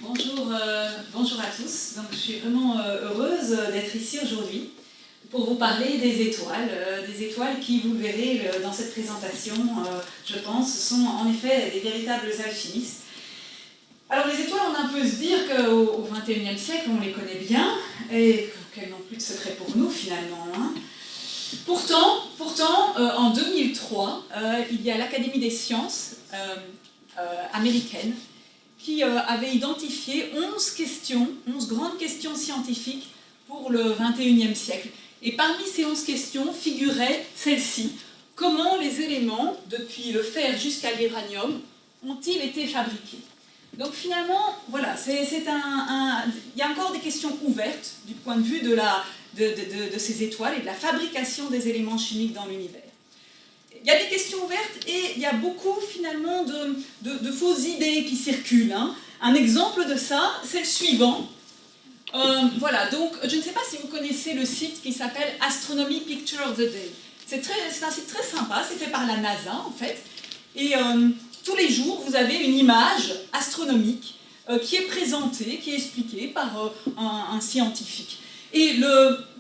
Bonjour à tous. Donc, je suis vraiment heureuse d'être ici aujourd'hui pour vous parler des étoiles qui, vous le verrez dans cette présentation, je pense, sont en effet des véritables alchimistes. Alors les étoiles, on a un peu se dire qu'au XXIe siècle, on les connaît bien et qu'elles n'ont plus de secret pour nous finalement. Hein. Pourtant, en 2003, il y a l'Académie des sciences américaine qui avait identifié 11 grandes questions scientifiques pour le XXIe siècle. Et parmi ces 11 questions figurait celle-ci. Comment les éléments, depuis le fer jusqu'à l'uranium, ont-ils été fabriqués? Donc finalement, voilà, il y a encore des questions ouvertes du point de vue de ces étoiles et de la fabrication des éléments chimiques dans l'univers. Il y a des questions ouvertes et il y a beaucoup finalement de fausses idées qui circulent. Hein. Un exemple de ça, c'est le suivant. Voilà, donc je ne sais pas si vous connaissez le site qui s'appelle Astronomy Picture of the Day. C'est un site très sympa, c'est fait par la NASA en fait. Et tous les jours, vous avez une image astronomique qui est présentée, qui est expliquée par un scientifique. Et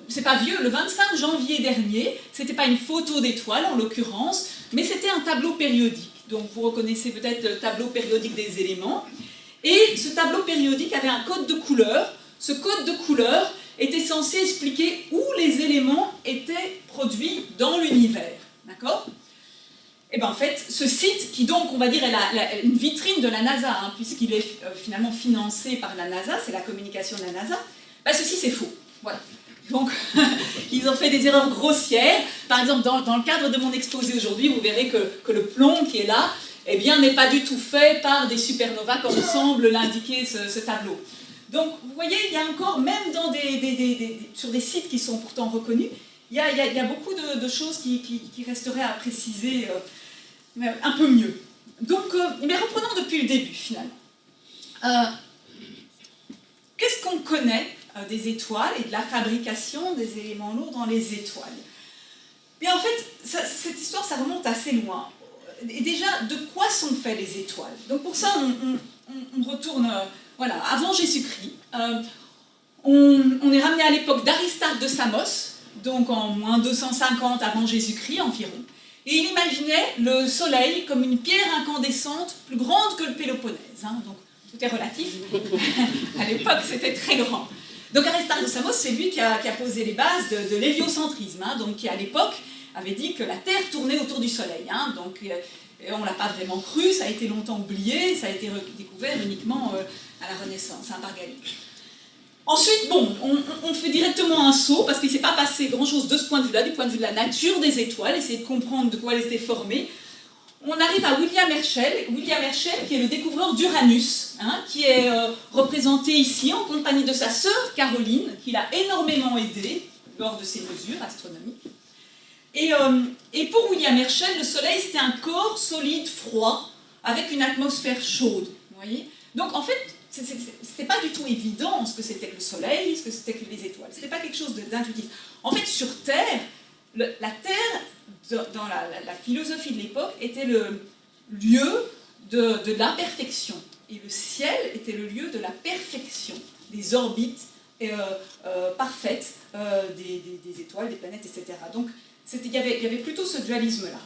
c'est pas vieux, le 25 janvier dernier, c'était pas une photo d'étoile en l'occurrence, mais c'était un tableau périodique. Donc vous reconnaissez peut-être le tableau périodique des éléments. Et ce tableau périodique avait un code de couleur. Ce code de couleur était censé expliquer où les éléments étaient produits dans l'univers. D'accord ? Et bien en fait, ce site, qui donc, on va dire, est une vitrine de la NASA, hein, puisqu'il est finalement financé par la NASA, c'est la communication de la NASA, ben, ceci c'est faux. Voilà. Donc, ils ont fait des erreurs grossières. Par exemple, dans le cadre de mon exposé aujourd'hui, vous verrez que le plomb qui est là, eh bien, n'est pas du tout fait par des supernovas, comme semble l'indiquer ce tableau. Donc, vous voyez, il y a encore, même sur des sites qui sont pourtant reconnus, il y a beaucoup de choses qui resteraient à préciser un peu mieux. Donc, mais reprenons depuis le début, finalement. Qu'est-ce qu'on connaît des étoiles et de la fabrication des éléments lourds dans les étoiles? Bien, en fait, cette histoire, ça remonte assez loin. Et déjà, de quoi sont faites les étoiles? Donc pour ça, on retourne voilà, avant Jésus-Christ. On est ramené à l'époque d'Aristarque de Samos, donc en moins 250 avant Jésus-Christ environ. Et il imaginait le Soleil comme une pierre incandescente plus grande que le Péloponnèse. Hein, donc tout est relatif. À l'époque, c'était très grand. Donc Aristarque de Samos, c'est lui qui a posé les bases de l'héliocentrisme, hein, donc qui à l'époque avait dit que la Terre tournait autour du Soleil. Hein, donc on ne l'a pas vraiment cru, ça a été longtemps oublié, ça a été découvert uniquement à la Renaissance, hein, par Galilée. Ensuite, bon, on fait directement un saut, parce qu'il ne s'est pas passé grand-chose de ce point de vue-là, du point de vue de la nature des étoiles, essayer de comprendre de quoi elles étaient formées. On arrive à William Herschel qui est le découvreur d'Uranus, hein, qui est représenté ici en compagnie de sa sœur Caroline, qui l'a énormément aidé lors de ses mesures astronomiques. Et pour William Herschel, le Soleil, c'était un corps solide, froid, avec une atmosphère chaude. Vous voyez ? Donc en fait, c'était pas du tout évident ce que c'était que le Soleil, ce que c'était que les étoiles. C'était pas quelque chose d'intuitif. En fait, sur Terre, la Terre, dans la philosophie de l'époque, était le lieu de l'imperfection. Et le ciel était le lieu de la perfection, des orbites parfaites des étoiles, des planètes, etc. Donc, il y avait plutôt ce dualisme-là.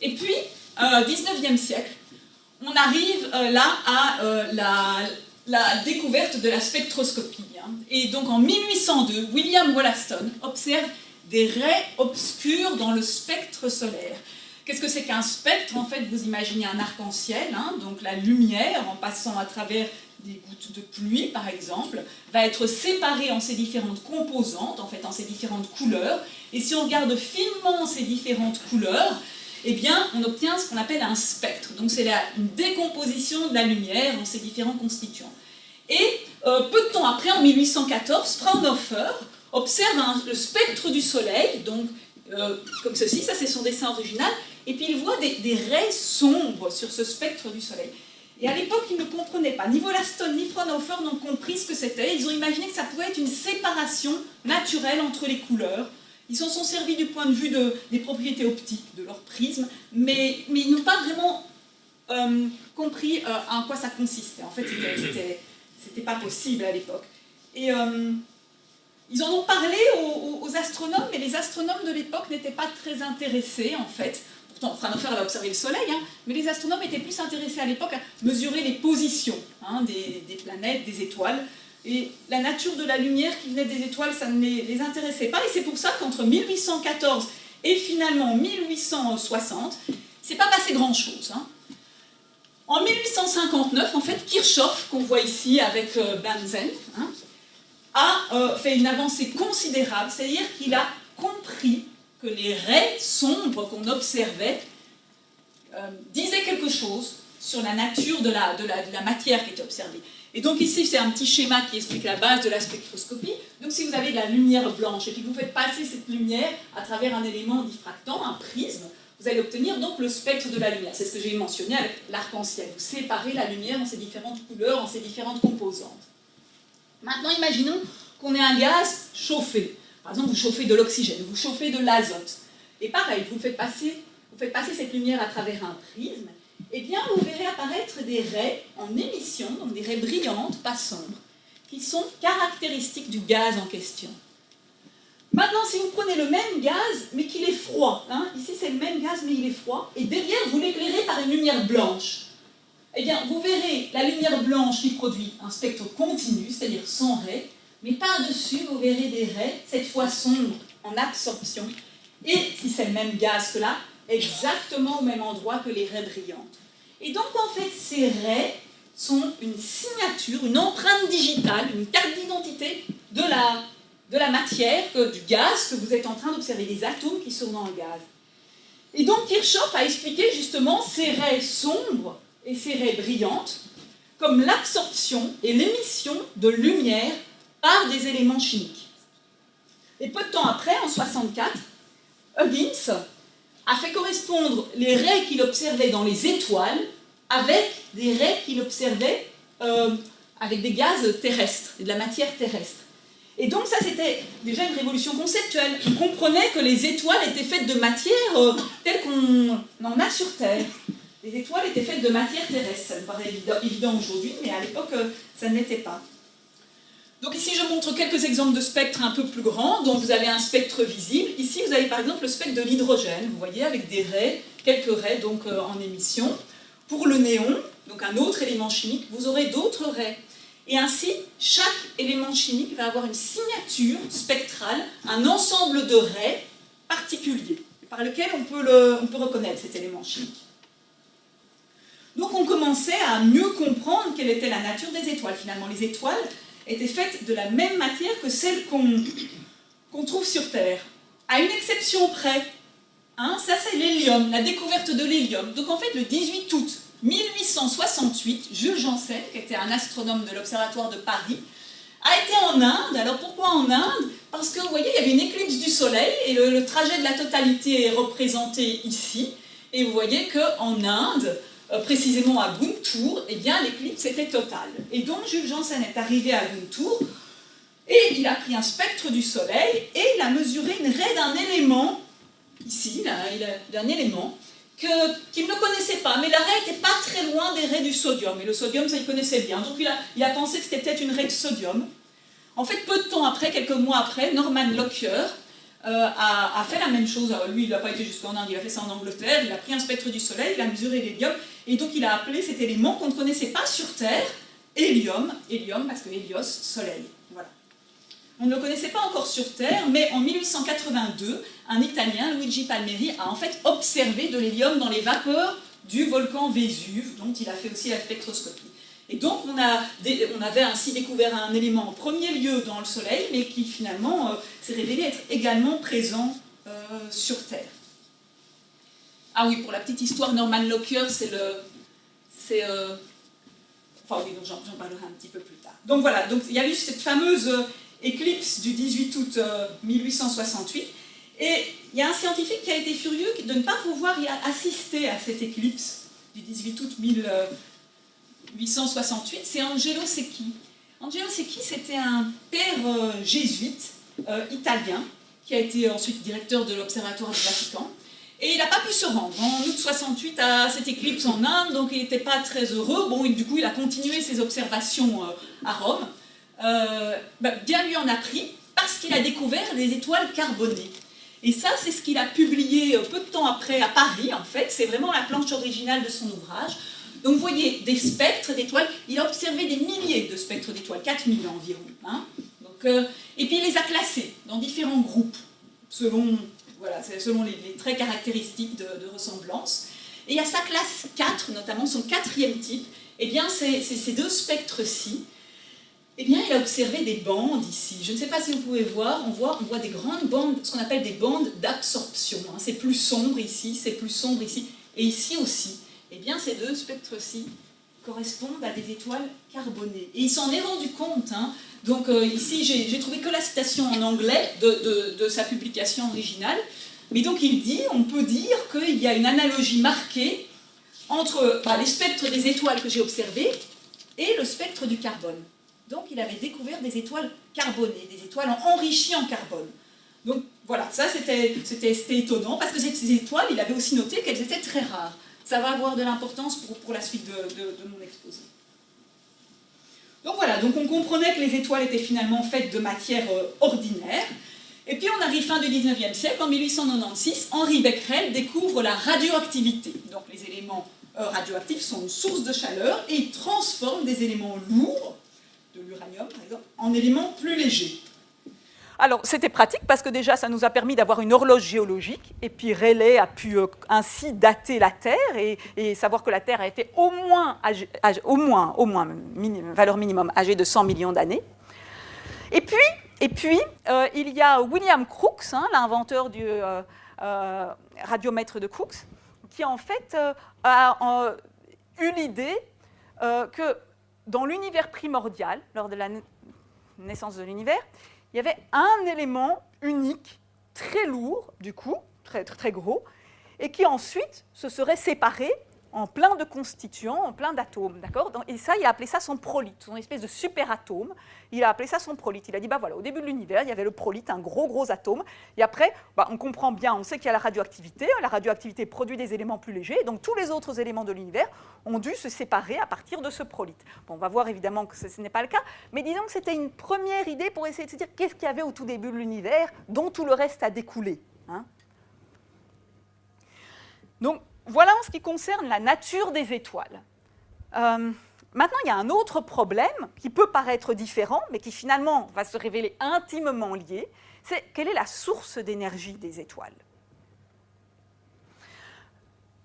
Et puis, 19e siècle, on arrive là à la découverte de la spectroscopie. Hein. Et donc, en 1802, William Wollaston observe des raies obscures dans le spectre solaire. Qu'est-ce que c'est qu'un spectre? En fait, vous imaginez un arc-en-ciel, hein, donc la lumière, en passant à travers des gouttes de pluie, par exemple, va être séparée en ces différentes composantes, en fait, en ces différentes couleurs. Et si on regarde finement ces différentes couleurs, eh bien, on obtient ce qu'on appelle un spectre. Donc, c'est une décomposition de la lumière en ces différents constituants. Et peu de temps après, en 1814, Fraunhofer observe le spectre du Soleil, donc comme ceci, ça c'est son dessin original, et puis il voit des raies sombres sur ce spectre du Soleil. Et à l'époque, ils ne comprenaient pas, ni Wollaston ni Fraunhofer n'ont compris ce que c'était, ils ont imaginé que ça pouvait être une séparation naturelle entre les couleurs. Ils s'en sont servis du point de vue des propriétés optiques de leur prisme, mais ils n'ont pas vraiment compris en quoi ça consistait. En fait, c'était pas possible à l'époque. Et ils en ont parlé aux astronomes, mais les astronomes de l'époque n'étaient pas très intéressés, en fait. Pourtant, Fraunhofer avait observé le Soleil, hein, mais les astronomes étaient plus intéressés à l'époque à mesurer les positions des planètes, des étoiles. Et la nature de la lumière qui venait des étoiles, ça ne les intéressait pas. Et c'est pour ça qu'entre 1814 et finalement 1860, c'est pas passé grand-chose. Hein. En 1859, en fait, Kirchhoff, qu'on voit ici avec Bunsen, a fait une avancée considérable, c'est-à-dire qu'il a compris que les raies sombres qu'on observait disaient quelque chose sur la nature de la matière qui était observée. Et donc ici, c'est un petit schéma qui explique la base de la spectroscopie. Donc si vous avez de la lumière blanche et que vous faites passer cette lumière à travers un élément diffractant, un prisme, vous allez obtenir donc le spectre de la lumière. C'est ce que j'ai mentionné avec l'arc-en-ciel. Vous séparez la lumière en ses différentes couleurs, en ses différentes composantes. Maintenant, imaginons qu'on ait un gaz chauffé. Par exemple, vous chauffez de l'oxygène, vous chauffez de l'azote. Et pareil, vous faites passer cette lumière à travers un prisme, eh bien, vous verrez apparaître des raies en émission, donc des raies brillantes, pas sombres, qui sont caractéristiques du gaz en question. Maintenant, si vous prenez le même gaz, mais qu'il est froid, ici c'est le même gaz, mais il est froid, et derrière, vous l'éclairez par une lumière blanche, eh bien, vous verrez la lumière blanche qui produit un spectre continu, c'est-à-dire sans raies, mais par-dessus, vous verrez des raies, cette fois sombres, en absorption, et si c'est le même gaz que là, exactement au même endroit que les raies brillantes. Et donc, en fait, ces raies sont une signature, une empreinte digitale, une carte d'identité de la matière, du gaz que vous êtes en train d'observer, les atomes qui sont dans le gaz. Et donc, Kirchhoff a expliqué justement ces raies sombres et ces raies brillantes comme l'absorption et l'émission de lumière par des éléments chimiques. Et peu de temps après, en 1964, Huggins a fait correspondre les raies qu'il observait dans les étoiles avec des raies qu'il observait avec des gaz terrestres, de la matière terrestre. Et donc ça, c'était déjà une révolution conceptuelle. On comprenait que les étoiles étaient faites de matière telle qu'on en a sur Terre. Les étoiles étaient faites de matière terrestre. Ça me paraît évident aujourd'hui, mais à l'époque, ça ne l'était pas. Donc ici, je montre quelques exemples de spectres un peu plus grands. Donc vous avez un spectre visible. Ici, vous avez par exemple le spectre de l'hydrogène. Vous voyez, avec des raies, quelques raies donc, en émission. Pour le néon, donc un autre élément chimique, vous aurez d'autres raies. Et ainsi, chaque élément chimique va avoir une signature spectrale, un ensemble de raies particuliers, par lequel on peut reconnaître cet élément chimique. Donc on commençait à mieux comprendre quelle était la nature des étoiles. Finalement, les étoiles étaient faites de la même matière que celles qu'on trouve sur Terre. À une exception près, ça c'est l'hélium, la découverte de l'hélium. Donc en fait, le 18 août 1868, Jules Janssen, qui était un astronome de l'Observatoire de Paris, a été en Inde. Alors pourquoi en Inde? Parce que vous voyez, il y avait une éclipse du Soleil et le trajet de la totalité est représenté ici. Et vous voyez qu'en Inde, précisément à Guntur, eh bien l'éclipse était totale. Et donc Jules Janssen est arrivé à Guntur et il a pris un spectre du Soleil et il a mesuré une raie d'un élément, ici, d'un élément, qu'il ne connaissait pas, mais la raie n'était pas très loin des raies du sodium, et le sodium, ça il connaissait bien, donc il a pensé que c'était peut-être une raie de sodium. En fait, peu de temps après, quelques mois après, Norman Lockyer a fait la même chose. Alors, lui, il n'a pas été jusqu'en Inde, il a fait ça en Angleterre, il a pris un spectre du Soleil, il a mesuré l'hélium, et donc il a appelé cet élément qu'on ne connaissait pas sur Terre, hélium, parce que hélios, Soleil. Voilà. On ne le connaissait pas encore sur Terre, mais en 1882, un Italien, Luigi Palmieri, a en fait observé de l'hélium dans les vapeurs du volcan Vésuve, dont il a fait aussi la spectroscopie. Et donc on avait ainsi découvert un élément en premier lieu dans le Soleil, mais qui finalement s'est révélé être également présent sur Terre. Ah oui, pour la petite histoire, Norman Lockyer, enfin oui, donc j'en parlerai un petit peu plus tard. Donc voilà, donc il y a eu cette fameuse éclipse du 18 août 1868, et il y a un scientifique qui a été furieux de ne pas pouvoir y assister à cette éclipse du 18 août 1868, c'est Angelo Secchi. Angelo Secchi, c'était un père jésuite italien, qui a été ensuite directeur de l'Observatoire du Vatican, Et il n'a pas pu se rendre en août 68 à cette éclipse en Inde, donc il n'était pas très heureux. Bon, du coup, il a continué ses observations à Rome. Bien lui en a pris, parce qu'il a découvert les étoiles carbonées. Et ça, c'est ce qu'il a publié peu de temps après à Paris, en fait. C'est vraiment la planche originale de son ouvrage. Donc vous voyez des spectres d'étoiles. Il a observé des milliers de spectres d'étoiles, 4000 environ. Hein. Donc, et puis il les a classés dans différents groupes, selon, voilà, selon les traits caractéristiques de ressemblance. Et il y a sa classe 4, notamment son quatrième type. Eh bien, c'est ces deux spectres-ci. Eh bien, il a observé des bandes ici. Je ne sais pas si vous pouvez voir, on voit des grandes bandes, ce qu'on appelle des bandes d'absorption. Hein. C'est plus sombre ici, c'est plus sombre ici, et ici aussi. Eh bien, ces deux spectres-ci correspondent à des étoiles carbonées. Et il s'en est rendu compte. Hein. Donc ici, j'ai trouvé que la citation en anglais de sa publication originale. Mais donc il dit, on peut dire qu'il y a une analogie marquée entre les spectres des étoiles que j'ai observées et le spectre du carbone. Donc il avait découvert des étoiles carbonées, des étoiles enrichies en carbone. Donc voilà, ça c'était étonnant, parce que ces étoiles, il avait aussi noté qu'elles étaient très rares. Ça va avoir de l'importance pour la suite de mon exposé. Donc voilà, donc on comprenait que les étoiles étaient finalement faites de matière ordinaire. Et puis on arrive fin du 19e siècle, en 1896, Henri Becquerel découvre la radioactivité. Donc les éléments radioactifs sont une source de chaleur et ils transforment des éléments lourds, de l'uranium par exemple, en éléments plus légers. Alors c'était pratique parce que déjà ça nous a permis d'avoir une horloge géologique, et puis Rayleigh a pu ainsi dater la Terre et savoir que la Terre a été au moins valeur minimum âgée de 100 millions d'années. Et puis il y a William Crookes, hein, l'inventeur du radiomètre de Crookes, qui en fait a eu l'idée que dans l'univers primordial, lors de la naissance de l'univers, il y avait un élément unique, très lourd, du coup, très, très gros, et qui ensuite se serait séparé en plein de constituants, en plein d'atomes, d'accord ? Et ça, il a appelé ça son prolite, son espèce de superatome. Il a appelé ça son prolite. Il a dit, voilà, au début de l'univers, il y avait le prolite, un gros atome, et après, on comprend bien, on sait qu'il y a la radioactivité produit des éléments plus légers, donc tous les autres éléments de l'univers ont dû se séparer à partir de ce prolite. Bon, on va voir évidemment que ce n'est pas le cas, mais disons que c'était une première idée pour essayer de se dire qu'est-ce qu'il y avait au tout début de l'univers dont tout le reste a découlé. Hein ? Donc, voilà en ce qui concerne la nature des étoiles. Maintenant, il y a un autre problème qui peut paraître différent, mais qui finalement va se révéler intimement lié, c'est quelle est la source d'énergie des étoiles.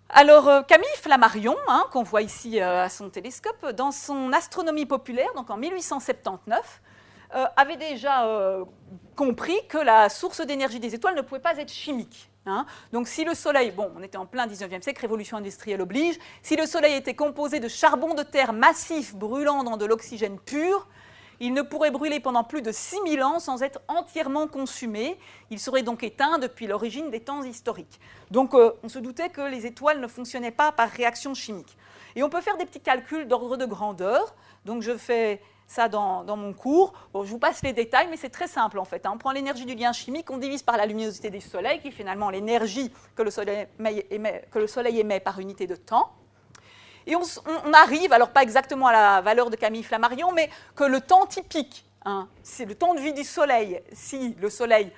Alors, Camille Flammarion, hein, qu'on voit ici à son télescope, dans son Astronomie populaire, donc en 1879, avait déjà compris que la source d'énergie des étoiles ne pouvait pas être chimique. Hein. Donc si le Soleil, bon, on était en plein 19e siècle, révolution industrielle oblige, si le Soleil était composé de charbon de terre massif brûlant dans de l'oxygène pur, il ne pourrait brûler pendant plus de 6000 ans sans être entièrement consumé. Il serait donc éteint depuis l'origine des temps historiques. Donc on se doutait que les étoiles ne fonctionnaient pas par réaction chimique. Et on peut faire des petits calculs d'ordre de grandeur. Donc je fais ça dans mon cours. Bon, je vous passe les détails, mais c'est très simple en fait. On prend l'énergie du lien chimique, on divise par la luminosité du Soleil, qui est finalement l'énergie que le Soleil émet par unité de temps. Et on arrive, alors pas exactement à la valeur de Camille Flammarion, mais que le temps typique, hein, c'est le temps de vie du Soleil, si le Soleil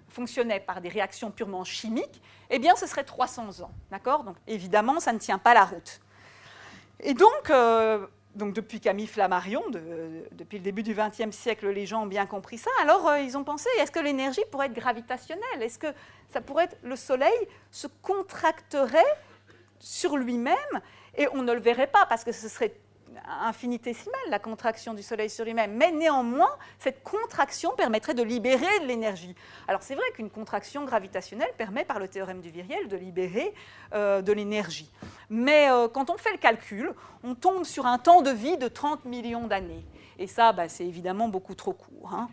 fonctionnait par des réactions purement chimiques, eh bien ce serait 300 ans. D'accord ? Donc évidemment, ça ne tient pas la route. Et donc depuis Camille Flammarion, depuis le début du XXe siècle, les gens ont bien compris ça. Alors, ils ont pensé, est-ce que l'énergie pourrait être gravitationnelle ? Est-ce que ça pourrait être, le Soleil se contracterait sur lui-même et on ne le verrait pas parce que ce serait infinitésimale, la contraction du Soleil sur lui-même. Mais néanmoins, cette contraction permettrait de libérer de l'énergie. Alors, c'est vrai qu'une contraction gravitationnelle permet, par le théorème du Viriel, de libérer de l'énergie. Mais quand on fait le calcul, on tombe sur un temps de vie de 30 millions d'années. Et ça, c'est évidemment beaucoup trop court. Hein.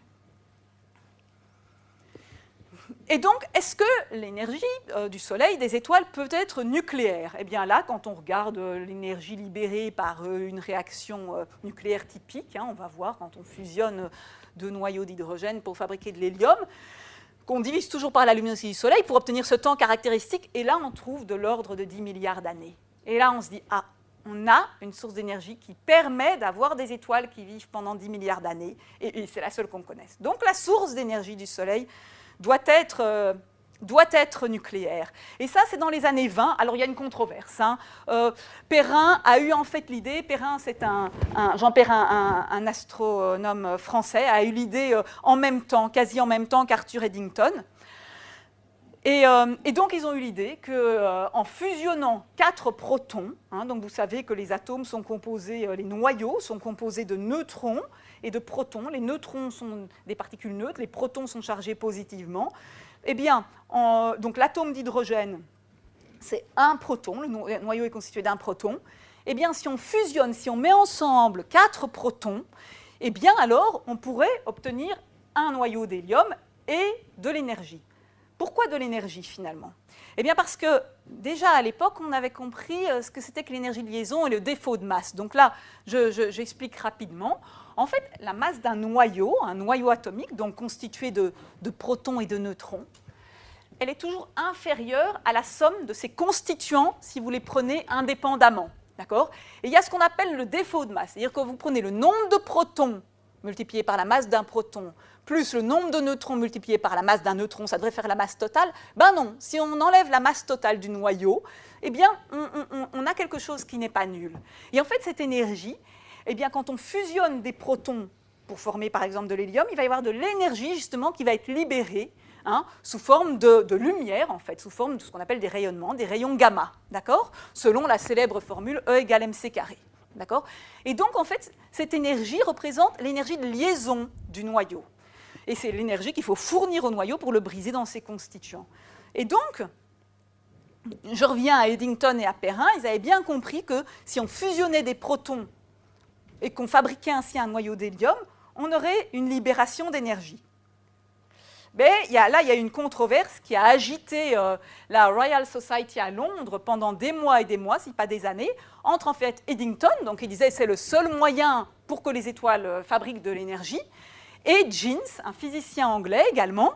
Et donc, est-ce que l'énergie du Soleil, des étoiles, peut être nucléaire ? Eh bien là, quand on regarde l'énergie libérée par une réaction nucléaire typique, hein, on va voir quand on fusionne deux noyaux d'hydrogène pour fabriquer de l'hélium, qu'on divise toujours par la luminosité du Soleil pour obtenir ce temps caractéristique. Et là, on trouve de l'ordre de 10 milliards d'années. Et là, on se dit, ah, on a une source d'énergie qui permet d'avoir des étoiles qui vivent pendant 10 milliards d'années. Et c'est la seule qu'on connaisse. Donc, la source d'énergie du Soleil doit être nucléaire. Et ça, c'est dans les années 20. Alors, il y a une controverse. Perrin a eu en fait l'idée, Perrin, c'est Jean Perrin, un astronome français, a eu l'idée en même temps, quasi en même temps qu'Arthur Eddington. Et donc, ils ont eu l'idée qu'en fusionnant 4 protons, donc vous savez que les atomes sont composés, les noyaux sont composés de neutrons et de protons. Les neutrons sont des particules neutres, les protons sont chargés positivement. Eh bien, donc l'atome d'hydrogène, c'est un proton, le noyau est constitué d'un proton. Eh bien, si on fusionne, si on met ensemble 4 protons, eh bien alors, on pourrait obtenir un noyau d'hélium et de l'énergie. Pourquoi de l'énergie, finalement? Eh bien, parce que, déjà, à l'époque, on avait compris ce que c'était que l'énergie de liaison et le défaut de masse. Donc là, j'explique rapidement. En fait, la masse d'un noyau, un noyau atomique, donc constitué de protons et de neutrons, elle est toujours inférieure à la somme de ses constituants si vous les prenez indépendamment. D'accord? Et il y a ce qu'on appelle le défaut de masse. C'est-à-dire que vous prenez le nombre de protons multiplié par la masse d'un proton, plus le nombre de neutrons multiplié par la masse d'un neutron, ça devrait faire la masse totale. Ben non, si on enlève la masse totale du noyau, eh bien, on a quelque chose qui n'est pas nul. Et en fait, cette énergie, eh bien, quand on fusionne des protons pour former, par exemple, de l'hélium, il va y avoir de l'énergie, justement, qui va être libérée sous forme de lumière, en fait, sous forme de ce qu'on appelle des rayonnements, des rayons gamma, d'accord, selon la célèbre formule E égale mc carré. D'accord ? Et donc, en fait, cette énergie représente l'énergie de liaison du noyau. Et c'est l'énergie qu'il faut fournir au noyau pour le briser dans ses constituants. Et donc, je reviens à Eddington et à Perrin, ils avaient bien compris que si on fusionnait des protons et qu'on fabriquait ainsi un noyau d'hélium, on aurait une libération d'énergie. Mais là, il y a une controverse qui a agité la Royal Society à Londres pendant des mois et des mois, si pas des années, entre en fait Eddington, donc il disait c'est le seul moyen pour que les étoiles fabriquent de l'énergie, et Jeans, un physicien anglais également,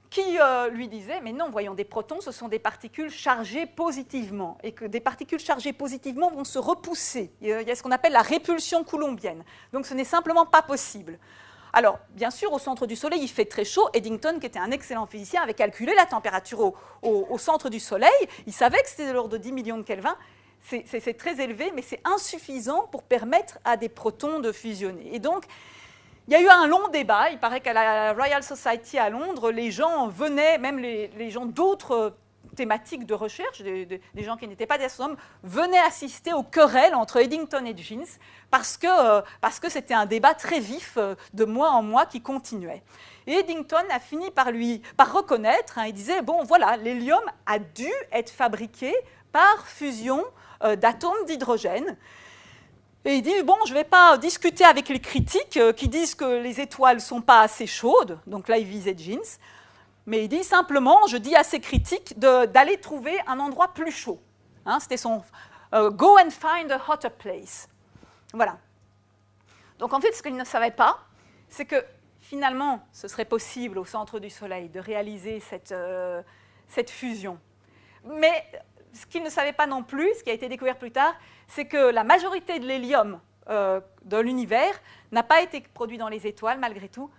qui lui disait mais non, voyons, des protons, ce sont des particules chargées positivement, et que des particules chargées positivement vont se repousser. Il y a ce qu'on appelle la répulsion coulombienne, donc ce n'est simplement pas possible. Alors, bien sûr, au centre du Soleil, il fait très chaud. Eddington, qui était un excellent physicien, avait calculé la température au centre du Soleil. Il savait que c'était de l'ordre de 10 millions de Kelvin. C'est très élevé, mais c'est insuffisant pour permettre à des protons de fusionner. Et donc, il y a eu un long débat. Il paraît qu'à la Royal Society à Londres, les gens venaient, même les gens d'autres thématiques de recherche, des gens qui n'étaient pas des astronomes, venaient assister aux querelles entre Eddington et Jeans parce que c'était un débat très vif de mois en mois qui continuait. Et Eddington a fini par reconnaître, il disait, bon voilà, l'hélium a dû être fabriqué par fusion d'atomes d'hydrogène. Et il dit, bon, je ne vais pas discuter avec les critiques qui disent que les étoiles ne sont pas assez chaudes, donc là il visait Jeans, mais il dit simplement, je dis à ses critiques d'aller trouver un endroit plus chaud. C'était son go and find a hotter place. Voilà. Donc en fait, ce qu'il ne savait pas, c'est que finalement, ce serait possible au centre du Soleil de réaliser cette fusion. Mais ce qu'il ne savait pas non plus, ce qui a été découvert plus tard, c'est que la majorité de l'hélium de l'univers n'a pas été produit dans les étoiles, malgré tout,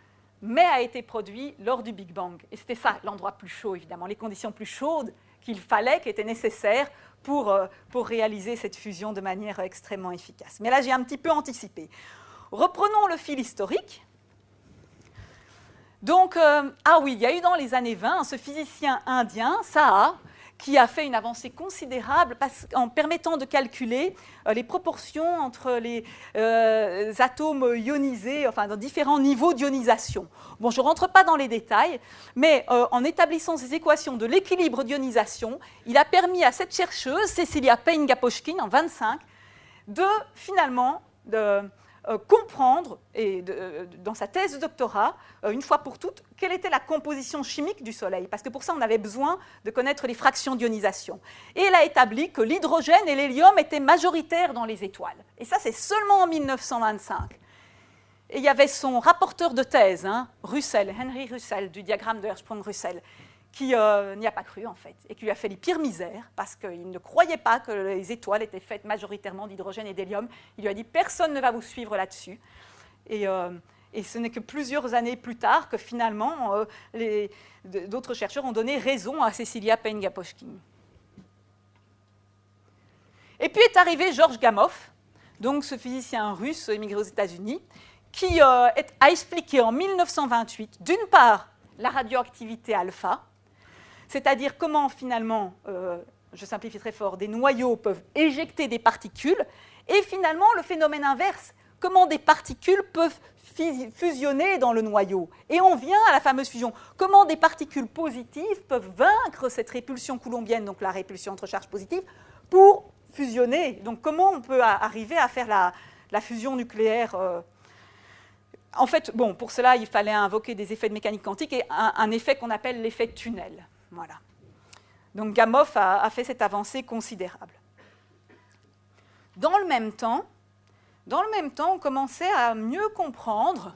mais a été produit lors du Big Bang. Et c'était ça, l'endroit plus chaud, évidemment, les conditions plus chaudes qu'il fallait, qui étaient nécessaires pour réaliser cette fusion de manière extrêmement efficace. Mais là, j'ai un petit peu anticipé. Reprenons le fil historique. Donc, oui, il y a eu dans les années 20 ce physicien indien, Saha, qui a fait une avancée considérable en permettant de calculer les proportions entre les atomes ionisés, enfin dans différents niveaux d'ionisation. Bon, je ne rentre pas dans les détails, mais en établissant ces équations de l'équilibre d'ionisation, il a permis à cette chercheuse, Cecilia Payne-Gaposchkin, en 1925, de finalement comprendre, et dans sa thèse de doctorat, une fois pour toutes, quelle était la composition chimique du Soleil, parce que pour ça, on avait besoin de connaître les fractions d'ionisation. Et elle a établi que l'hydrogène et l'hélium étaient majoritaires dans les étoiles. Et ça, c'est seulement en 1925. Et il y avait son rapporteur de thèse, Russell, Henry Russell, du diagramme de Hertzsprung-Russell, qui n'y a pas cru en fait, et qui lui a fait les pires misères, parce qu'il ne croyait pas que les étoiles étaient faites majoritairement d'hydrogène et d'hélium. Il lui a dit « personne ne va vous suivre là-dessus ». Et ce n'est que plusieurs années plus tard que finalement, d'autres chercheurs ont donné raison à Cecilia Payne-Gaposchkin. Et puis est arrivé Georges Gamow, donc ce physicien russe émigré aux États-Unis, qui a expliqué en 1928, d'une part, la radioactivité alpha, c'est-à-dire comment finalement, je simplifie très fort, des noyaux peuvent éjecter des particules, et finalement le phénomène inverse, comment des particules peuvent fusionner dans le noyau. Et on vient à la fameuse fusion. Comment des particules positives peuvent vaincre cette répulsion coulombienne, donc la répulsion entre charges positives, pour fusionner. Donc comment on peut arriver à faire la fusion nucléaire En fait, bon, pour cela, il fallait invoquer des effets de mécanique quantique et un effet qu'on appelle l'effet tunnel. Voilà. Donc Gamow a fait cette avancée considérable. Dans le même temps, on commençait à mieux comprendre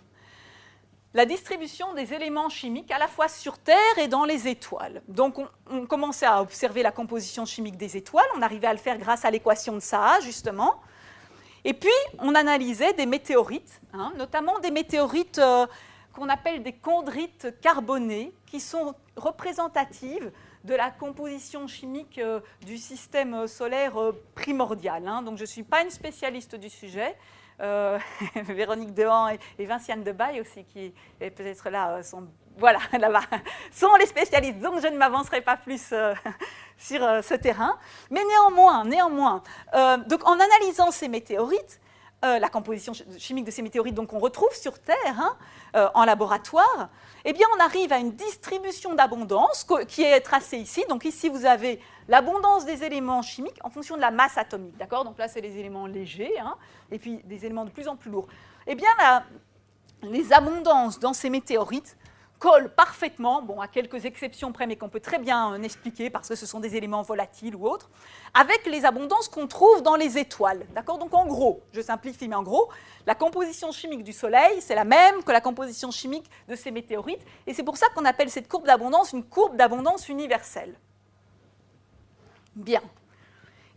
la distribution des éléments chimiques à la fois sur Terre et dans les étoiles. Donc on commençait à observer la composition chimique des étoiles, on arrivait à le faire grâce à l'équation de Saha, justement. Et puis, on analysait des météorites, notamment des météorites qu'on appelle des chondrites carbonées, qui sont représentatives de la composition chimique du système solaire primordial. Donc, je ne suis pas une spécialiste du sujet. Véronique Dehan et Vinciane Debaille aussi, qui est peut-être là, là-bas, sont les spécialistes. Donc, je ne m'avancerai pas plus sur ce terrain. Mais néanmoins, donc, en analysant ces météorites, la composition chimique de ces météorites qu'on retrouve sur Terre en laboratoire, eh bien, on arrive à une distribution d'abondance qui est tracée ici. Donc ici, vous avez l'abondance des éléments chimiques en fonction de la masse atomique. D'accord ? Donc là, c'est les éléments légers, et puis des éléments de plus en plus lourds. Eh bien, les abondances dans ces météorites collent parfaitement, à quelques exceptions près, mais qu'on peut très bien expliquer parce que ce sont des éléments volatiles ou autres, avec les abondances qu'on trouve dans les étoiles. D'accord ? Donc en gros, je simplifie, mais en gros, la composition chimique du Soleil, c'est la même que la composition chimique de ces météorites, et c'est pour ça qu'on appelle cette courbe d'abondance une courbe d'abondance universelle. Bien.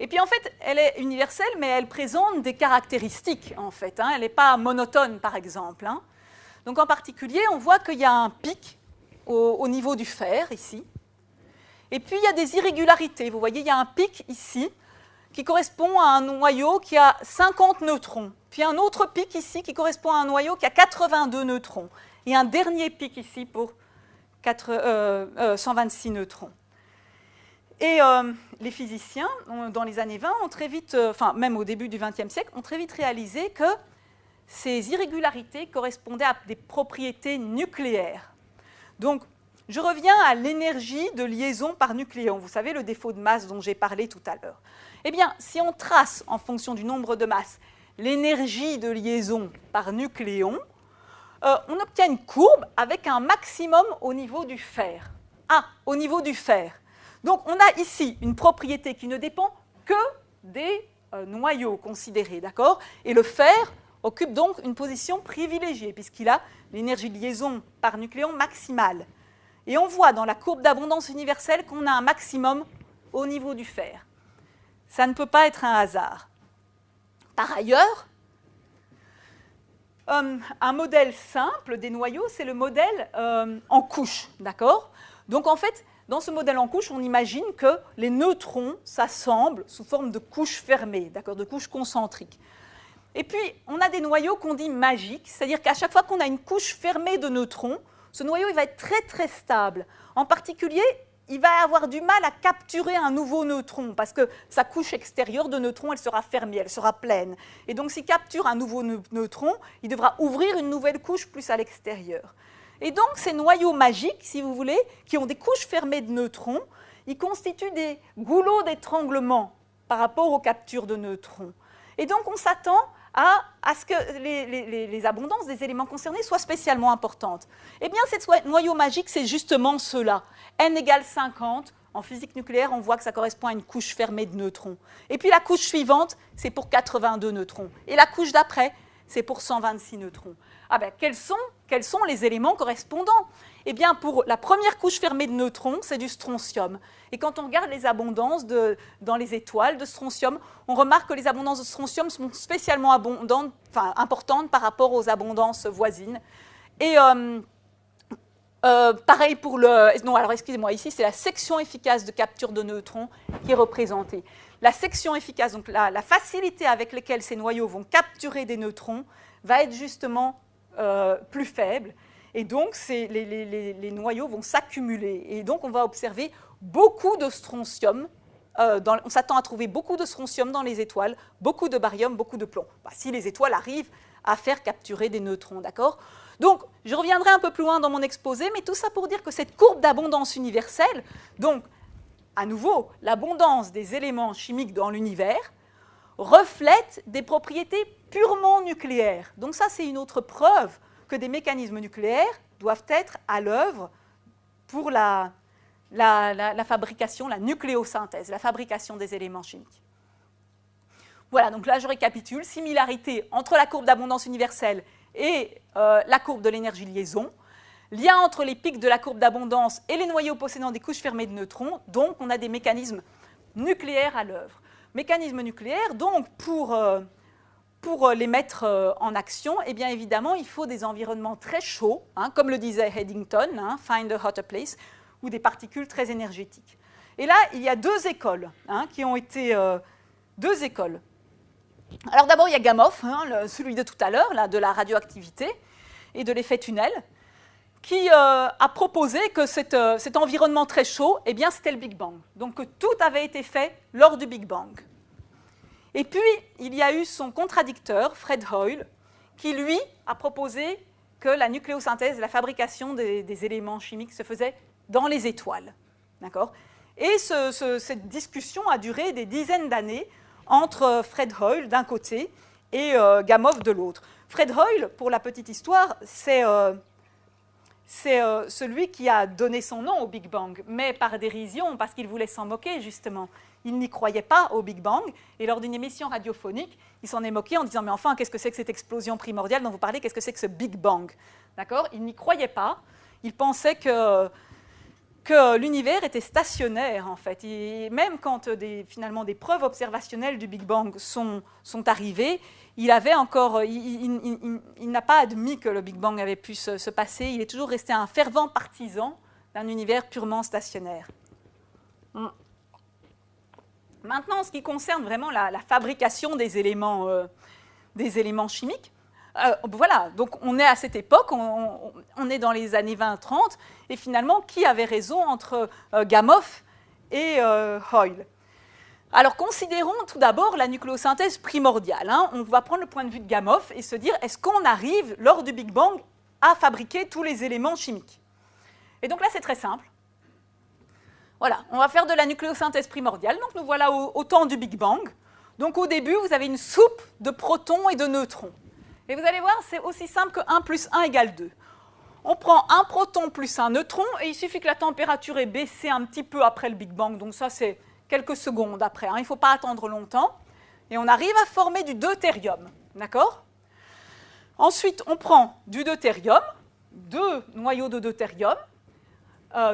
Et puis en fait, elle est universelle, mais elle présente des caractéristiques, en fait. Elle n'est pas monotone, par exemple. Donc en particulier, on voit qu'il y a un pic au niveau du fer, ici. Et puis il y a des irrégularités. Vous voyez, il y a un pic ici qui correspond à un noyau qui a 50 neutrons. Puis un autre pic ici qui correspond à un noyau qui a 82 neutrons. Et un dernier pic ici pour 126 neutrons. Et les physiciens, dans les années 20, ont très vite, même au début du XXe siècle, ont très vite réalisé que ces irrégularités correspondaient à des propriétés nucléaires. Donc, je reviens à l'énergie de liaison par nucléon. Vous savez, le défaut de masse dont j'ai parlé tout à l'heure. Eh bien, si on trace, en fonction du nombre de masses, l'énergie de liaison par nucléon, on obtient une courbe avec un maximum au niveau du fer. Au niveau du fer. Donc, on a ici une propriété qui ne dépend que des noyaux considérés, d'accord ? Et le fer occupe donc une position privilégiée, puisqu'il a l'énergie de liaison par nucléon maximale. Et on voit dans la courbe d'abondance universelle qu'on a un maximum au niveau du fer. Ça ne peut pas être un hasard. Par ailleurs, un modèle simple des noyaux, c'est le modèle en couche, d'accord ? Donc en fait, dans ce modèle en couche, on imagine que les neutrons s'assemblent sous forme de couches fermées, d'accord, de couches concentriques. Et puis, on a des noyaux qu'on dit magiques, c'est-à-dire qu'à chaque fois qu'on a une couche fermée de neutrons, ce noyau il va être très très stable. En particulier, il va avoir du mal à capturer un nouveau neutron parce que sa couche extérieure de neutrons, elle sera fermée, elle sera pleine. Et donc, s'il capture un nouveau neutron, il devra ouvrir une nouvelle couche plus à l'extérieur. Et donc, ces noyaux magiques, si vous voulez, qui ont des couches fermées de neutrons, ils constituent des goulots d'étranglement par rapport aux captures de neutrons. Et donc, on s'attend à ce que les abondances des éléments concernés soient spécialement importantes. Eh bien, ces noyaux magiques, c'est justement ceux-là. N égale 50. En physique nucléaire, on voit que ça correspond à une couche fermée de neutrons. Et puis, la couche suivante, c'est pour 82 neutrons. Et la couche d'après, c'est pour 126 neutrons. Ah ben, quels sont les éléments correspondants? Eh bien, pour la première couche fermée de neutrons, c'est du strontium. Et quand on regarde les abondances dans les étoiles de strontium, on remarque que les abondances de strontium sont spécialement importantes par rapport aux abondances voisines. Et pareil pour le... Non, alors excusez-moi, ici c'est la section efficace de capture de neutrons qui est représentée. La section efficace, donc la facilité avec laquelle ces noyaux vont capturer des neutrons, va être justement plus faible. Et donc, les noyaux vont s'accumuler. Et donc, on va observer beaucoup de strontium. On s'attend à trouver beaucoup de strontium dans les étoiles, beaucoup de barium, beaucoup de plomb. Si les étoiles arrivent à faire capturer des neutrons, d'accord? Donc, je reviendrai un peu plus loin dans mon exposé, mais tout ça pour dire que cette courbe d'abondance universelle, donc, à nouveau, l'abondance des éléments chimiques dans l'univers, reflète des propriétés purement nucléaires. Donc ça, c'est une autre preuve que des mécanismes nucléaires doivent être à l'œuvre pour la fabrication, la nucléosynthèse, la fabrication des éléments chimiques. Voilà, donc là, je récapitule. Similarité entre la courbe d'abondance universelle et la courbe de l'énergie liaison. Lien entre les pics de la courbe d'abondance et les noyaux possédant des couches fermées de neutrons. Donc, on a des mécanismes nucléaires à l'œuvre. Mécanismes nucléaires, donc, pour les mettre en action, eh bien, évidemment, il faut des environnements très chauds, comme le disait Eddington, find a hotter place, ou des particules très énergétiques. Et là, il y a deux écoles qui ont été... deux écoles. Alors d'abord, il y a Gamow, celui de tout à l'heure, de la radioactivité et de l'effet tunnel, qui a proposé que cet environnement très chaud, eh bien, c'était le Big Bang. Donc que tout avait été fait lors du Big Bang. Et puis, il y a eu son contradicteur, Fred Hoyle, qui, lui, a proposé que la nucléosynthèse, la fabrication des éléments chimiques se faisait dans les étoiles. D'accord ? Et cette discussion a duré des dizaines d'années entre Fred Hoyle d'un côté et Gamow de l'autre. Fred Hoyle, pour la petite histoire, c'est celui qui a donné son nom au Big Bang, mais par dérision, parce qu'il voulait s'en moquer, justement. Il n'y croyait pas au Big Bang, et lors d'une émission radiophonique, il s'en est moqué en disant « Mais enfin, qu'est-ce que c'est que cette explosion primordiale dont vous parlez? Qu'est-ce que c'est que ce Big Bang ?» D'accord ? Il n'y croyait pas. Il pensait que l'univers était stationnaire, en fait. Et même quand finalement des preuves observationnelles du Big Bang sont arrivées, il n'a pas admis que le Big Bang avait pu se passer. Il est toujours resté un fervent partisan d'un univers purement stationnaire. Maintenant, en ce qui concerne vraiment la fabrication des éléments chimiques, voilà, donc on est à cette époque, on est dans les années 20-30, et finalement, qui avait raison entre Gamow et Hoyle? Alors, considérons tout d'abord la nucléosynthèse primordiale. On va prendre le point de vue de Gamow et se dire, est-ce qu'on arrive, lors du Big Bang, à fabriquer tous les éléments chimiques? Et donc là, c'est très simple. Voilà, on va faire de la nucléosynthèse primordiale. Donc, nous voilà au temps du Big Bang. Donc, au début, vous avez une soupe de protons et de neutrons. Et vous allez voir, c'est aussi simple que 1 plus 1 égale 2. On prend un proton plus un neutron, et il suffit que la température ait baissé un petit peu après le Big Bang. Donc ça, c'est quelques secondes après. Il ne faut pas attendre longtemps. Et on arrive à former du deutérium. D'accord ? Ensuite, on prend du deutérium, 2 noyaux de deutérium,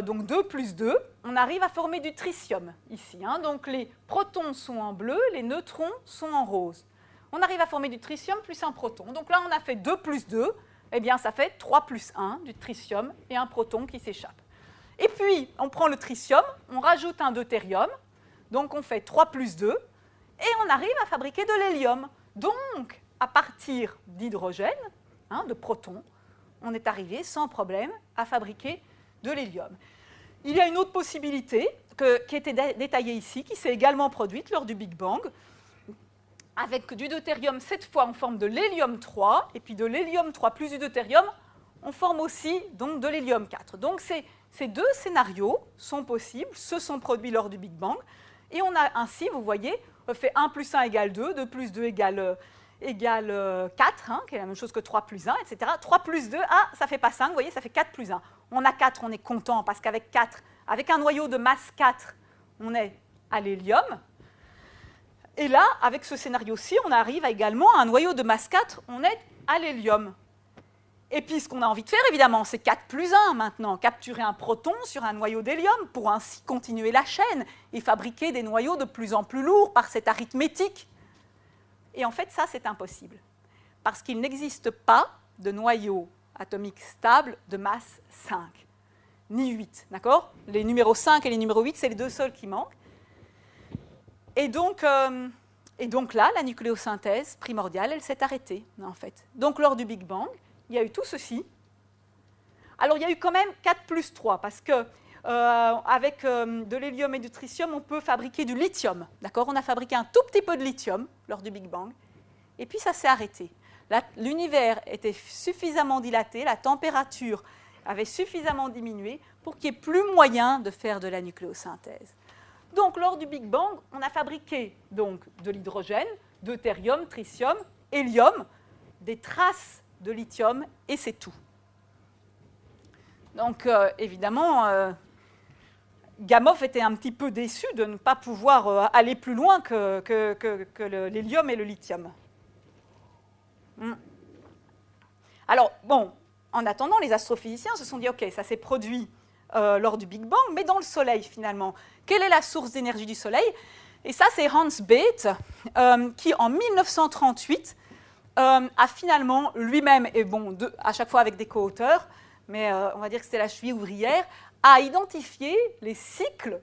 donc 2 plus 2. On arrive à former du tritium ici. Donc les protons sont en bleu, les neutrons sont en rose. On arrive à former du tritium plus un proton. Donc là, on a fait 2 plus 2. Eh bien, ça fait 3 plus 1, du tritium et un proton qui s'échappe. Et puis, on prend le tritium, on rajoute un deutérium. Donc, on fait 3 plus 2. Et on arrive à fabriquer de l'hélium. Donc, à partir d'hydrogène, de protons, on est arrivé sans problème à fabriquer de l'hélium. Il y a une autre possibilité qui était détaillée ici, qui s'est également produite lors du Big Bang, avec du deutérium, cette fois en forme de l'hélium 3, et puis de l'hélium 3 plus du deutérium, on forme aussi donc, de l'hélium 4. Donc ces deux scénarios sont possibles, se sont produits lors du Big Bang, et on a ainsi, vous voyez, fait 1 plus 1 égale 2, 2 plus 2 égale 4, qui est la même chose que 3 plus 1, etc. 3 plus 2, ça ne fait pas 5, vous voyez, ça fait 4 plus 1. On a 4, on est content, parce qu'avec 4, avec un noyau de masse 4, on est à l'hélium. Et là, avec ce scénario-ci, on arrive également à un noyau de masse 4, on est à l'hélium. Et puis, ce qu'on a envie de faire, évidemment, c'est 4 plus 1 maintenant, capturer un proton sur un noyau d'hélium pour ainsi continuer la chaîne et fabriquer des noyaux de plus en plus lourds par cette arithmétique. Et en fait, ça, c'est impossible, parce qu'il n'existe pas de noyau atomique stable de masse 5, ni 8, d'accord? Les numéros 5 et les numéros 8, c'est les deux seuls qui manquent. Et donc là, la nucléosynthèse primordiale, elle s'est arrêtée, en fait. Donc, lors du Big Bang, il y a eu tout ceci. Alors, il y a eu quand même 4 plus 3, parce que avec de l'hélium et du tritium, on peut fabriquer du lithium. D'accord? On a fabriqué un tout petit peu de lithium lors du Big Bang, et puis ça s'est arrêté. L'univers était suffisamment dilaté, la température avait suffisamment diminué pour qu'il n'y ait plus moyen de faire de la nucléosynthèse. Donc, lors du Big Bang, on a fabriqué donc, de l'hydrogène, deutérium, tritium, hélium, des traces de lithium, et c'est tout. Donc, évidemment, Gamow était un petit peu déçu de ne pas pouvoir aller plus loin que l'hélium et le lithium. Alors, bon, en attendant, les astrophysiciens se sont dit, OK, ça s'est produit lors du Big Bang, mais dans le Soleil, finalement. Quelle est la source d'énergie du Soleil? Et ça, c'est Hans Bethe, qui, en 1938, a finalement lui-même, et bon, à chaque fois avec des co-auteurs, mais on va dire que c'était la cheville ouvrière, a identifié les cycles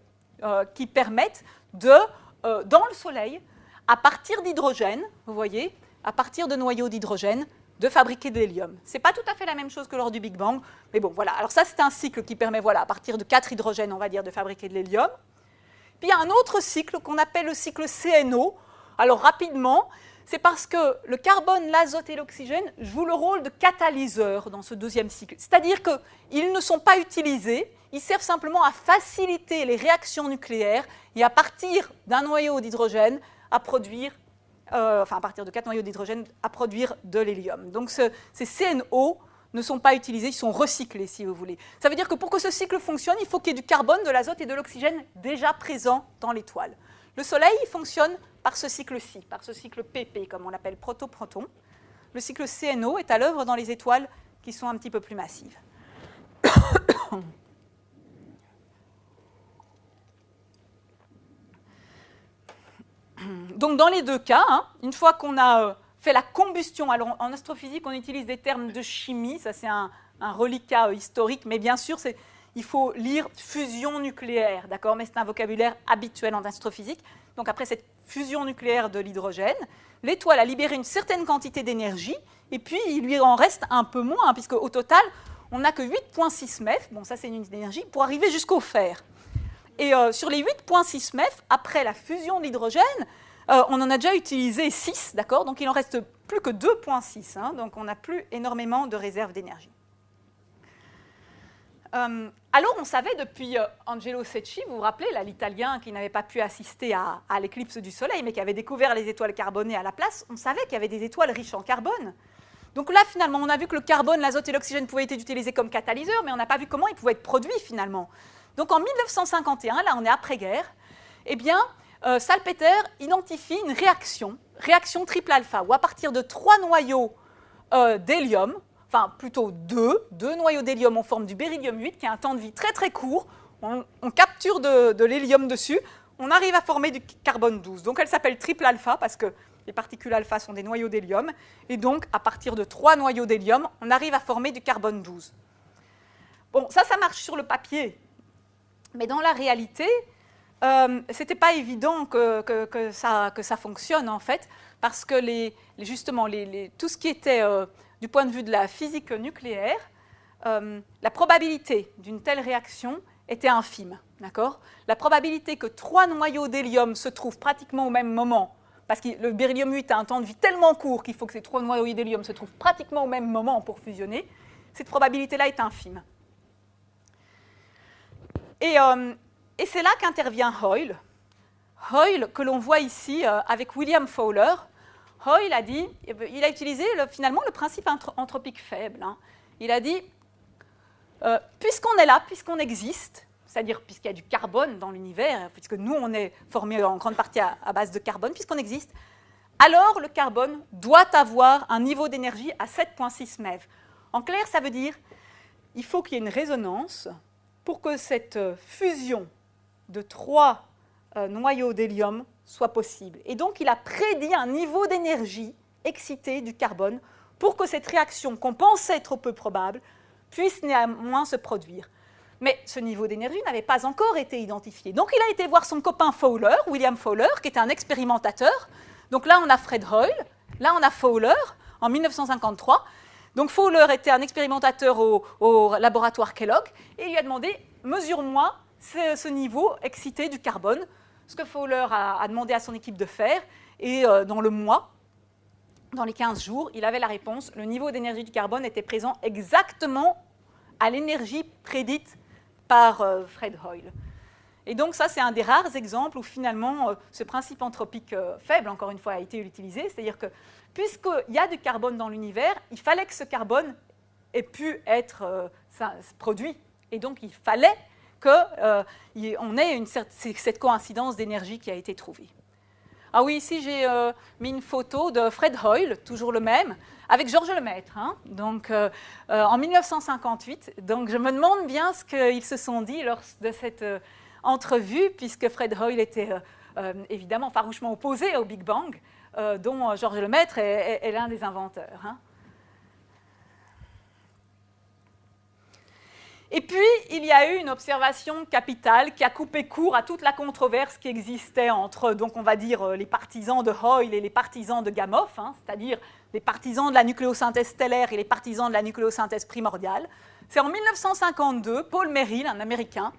qui permettent dans le Soleil, à partir d'hydrogène, vous voyez, à partir de noyaux d'hydrogène, de fabriquer de l'hélium. Ce n'est pas tout à fait la même chose que lors du Big Bang, mais bon, voilà. Alors ça, c'est un cycle qui permet, voilà, à partir de 4 hydrogènes, on va dire, de fabriquer de l'hélium. Puis il y a un autre cycle qu'on appelle le cycle CNO. Alors rapidement, c'est parce que le carbone, l'azote et l'oxygène jouent le rôle de catalyseur dans ce deuxième cycle. C'est-à-dire qu'ils ne sont pas utilisés, ils servent simplement à faciliter les réactions nucléaires et à partir d'un noyau d'hydrogène à produire, à partir de 4 noyaux d'hydrogène, à produire de l'hélium. Donc ces CNO ne sont pas utilisés, ils sont recyclés, si vous voulez. Ça veut dire que pour que ce cycle fonctionne, il faut qu'il y ait du carbone, de l'azote et de l'oxygène déjà présents dans l'étoile. Le Soleil, il fonctionne par ce cycle-ci, par ce cycle PP, comme on l'appelle proto-proton. Le cycle CNO est à l'œuvre dans les étoiles qui sont un petit peu plus massives. Donc, dans les deux cas, une fois qu'on a fait la combustion, alors en astrophysique, on utilise des termes de chimie, ça c'est un reliquat historique, mais bien sûr, il faut lire fusion nucléaire, d'accord? Mais c'est un vocabulaire habituel en astrophysique. Donc, après cette fusion nucléaire de l'hydrogène, l'étoile a libéré une certaine quantité d'énergie, et puis il lui en reste un peu moins, puisque au total, on n'a que 8,6 MeV, bon ça c'est une unité d'énergie, pour arriver jusqu'au fer. Et sur les 8,6 MeV, après la fusion de l'hydrogène, on en a déjà utilisé 6, d'accord? Donc il n'en reste plus que 2,6, donc on n'a plus énormément de réserves d'énergie. Alors on savait depuis Angelo Secchi, vous vous rappelez, là, l'Italien qui n'avait pas pu assister à l'éclipse du Soleil, mais qui avait découvert les étoiles carbonées à la place, on savait qu'il y avait des étoiles riches en carbone. Donc là, finalement, on a vu que le carbone, l'azote et l'oxygène pouvaient être utilisés comme catalyseurs, mais on n'a pas vu comment ils pouvaient être produits, finalement. Donc en 1951, là on est après-guerre, eh bien, Salpeter identifie une réaction triple alpha, où à partir de 3 noyaux d'hélium, enfin plutôt deux noyaux d'hélium en forme du beryllium 8, qui a un temps de vie très très court, on capture de l'hélium dessus, on arrive à former du carbone 12. Donc elle s'appelle triple alpha parce que les particules alpha sont des noyaux d'hélium, et donc à partir de 3 noyaux d'hélium, on arrive à former du carbone 12. Bon, ça marche sur le papier, mais dans la réalité, ce n'était pas évident que ça fonctionne, en fait, parce que justement, tout ce qui était du point de vue de la physique nucléaire, la probabilité d'une telle réaction était infime. D'accord ? La probabilité que 3 noyaux d'hélium se trouvent pratiquement au même moment, parce que le beryllium 8 a un temps de vie tellement court qu'il faut que ces 3 noyaux d'hélium se trouvent pratiquement au même moment pour fusionner, cette probabilité-là est infime. Et c'est là qu'intervient Hoyle. Hoyle, que l'on voit ici avec William Fowler. Hoyle a dit, il a utilisé finalement le principe anthropique faible. Il a dit, puisqu'on est là, puisqu'on existe, c'est-à-dire puisqu'il y a du carbone dans l'univers, puisque nous, on est formé en grande partie à base de carbone, puisqu'on existe, alors le carbone doit avoir un niveau d'énergie à 7,6 MeV. En clair, ça veut dire qu'il faut qu'il y ait une résonance pour que cette fusion de 3 noyaux d'hélium soit possible. Et donc, il a prédit un niveau d'énergie excité du carbone pour que cette réaction qu'on pensait trop peu probable puisse néanmoins se produire. Mais ce niveau d'énergie n'avait pas encore été identifié. Donc, il a été voir son copain Fowler, William Fowler, qui était un expérimentateur. Donc là, on a Fred Hoyle, là, on a Fowler, en 1953. Donc, Fowler était un expérimentateur au laboratoire Kellogg, et il lui a demandé « mesure-moi ce niveau excité du carbone », ce que Fowler a demandé à son équipe de faire, et dans le mois, dans les 15 jours, il avait la réponse. Le niveau d'énergie du carbone était présent exactement à l'énergie prédite par Fred Hoyle. Et donc ça, c'est un des rares exemples où finalement ce principe entropique faible, encore une fois, a été utilisé. C'est-à-dire que puisqu'il y a du carbone dans l'univers, il fallait que ce carbone ait pu être produit. Et donc il fallait qu'on ait cette coïncidence d'énergie qui a été trouvée. Ah oui, ici j'ai mis une photo de Fred Hoyle, toujours le même, avec Georges Lemaître, hein, donc, en 1958. Donc je me demande bien ce qu'ils se sont dit lors de cette entrevue, puisque Fred Hoyle était évidemment farouchement opposé au Big Bang, dont Georges Lemaître est l'un des inventeurs. Hein. Et puis, il y a eu une observation capitale qui a coupé court à toute la controverse qui existait entre, donc on va dire, les partisans de Hoyle et les partisans de Gamow, hein, c'est-à-dire les partisans de la nucléosynthèse stellaire et les partisans de la nucléosynthèse primordiale. C'est en 1952, Paul Merrill, un Américain,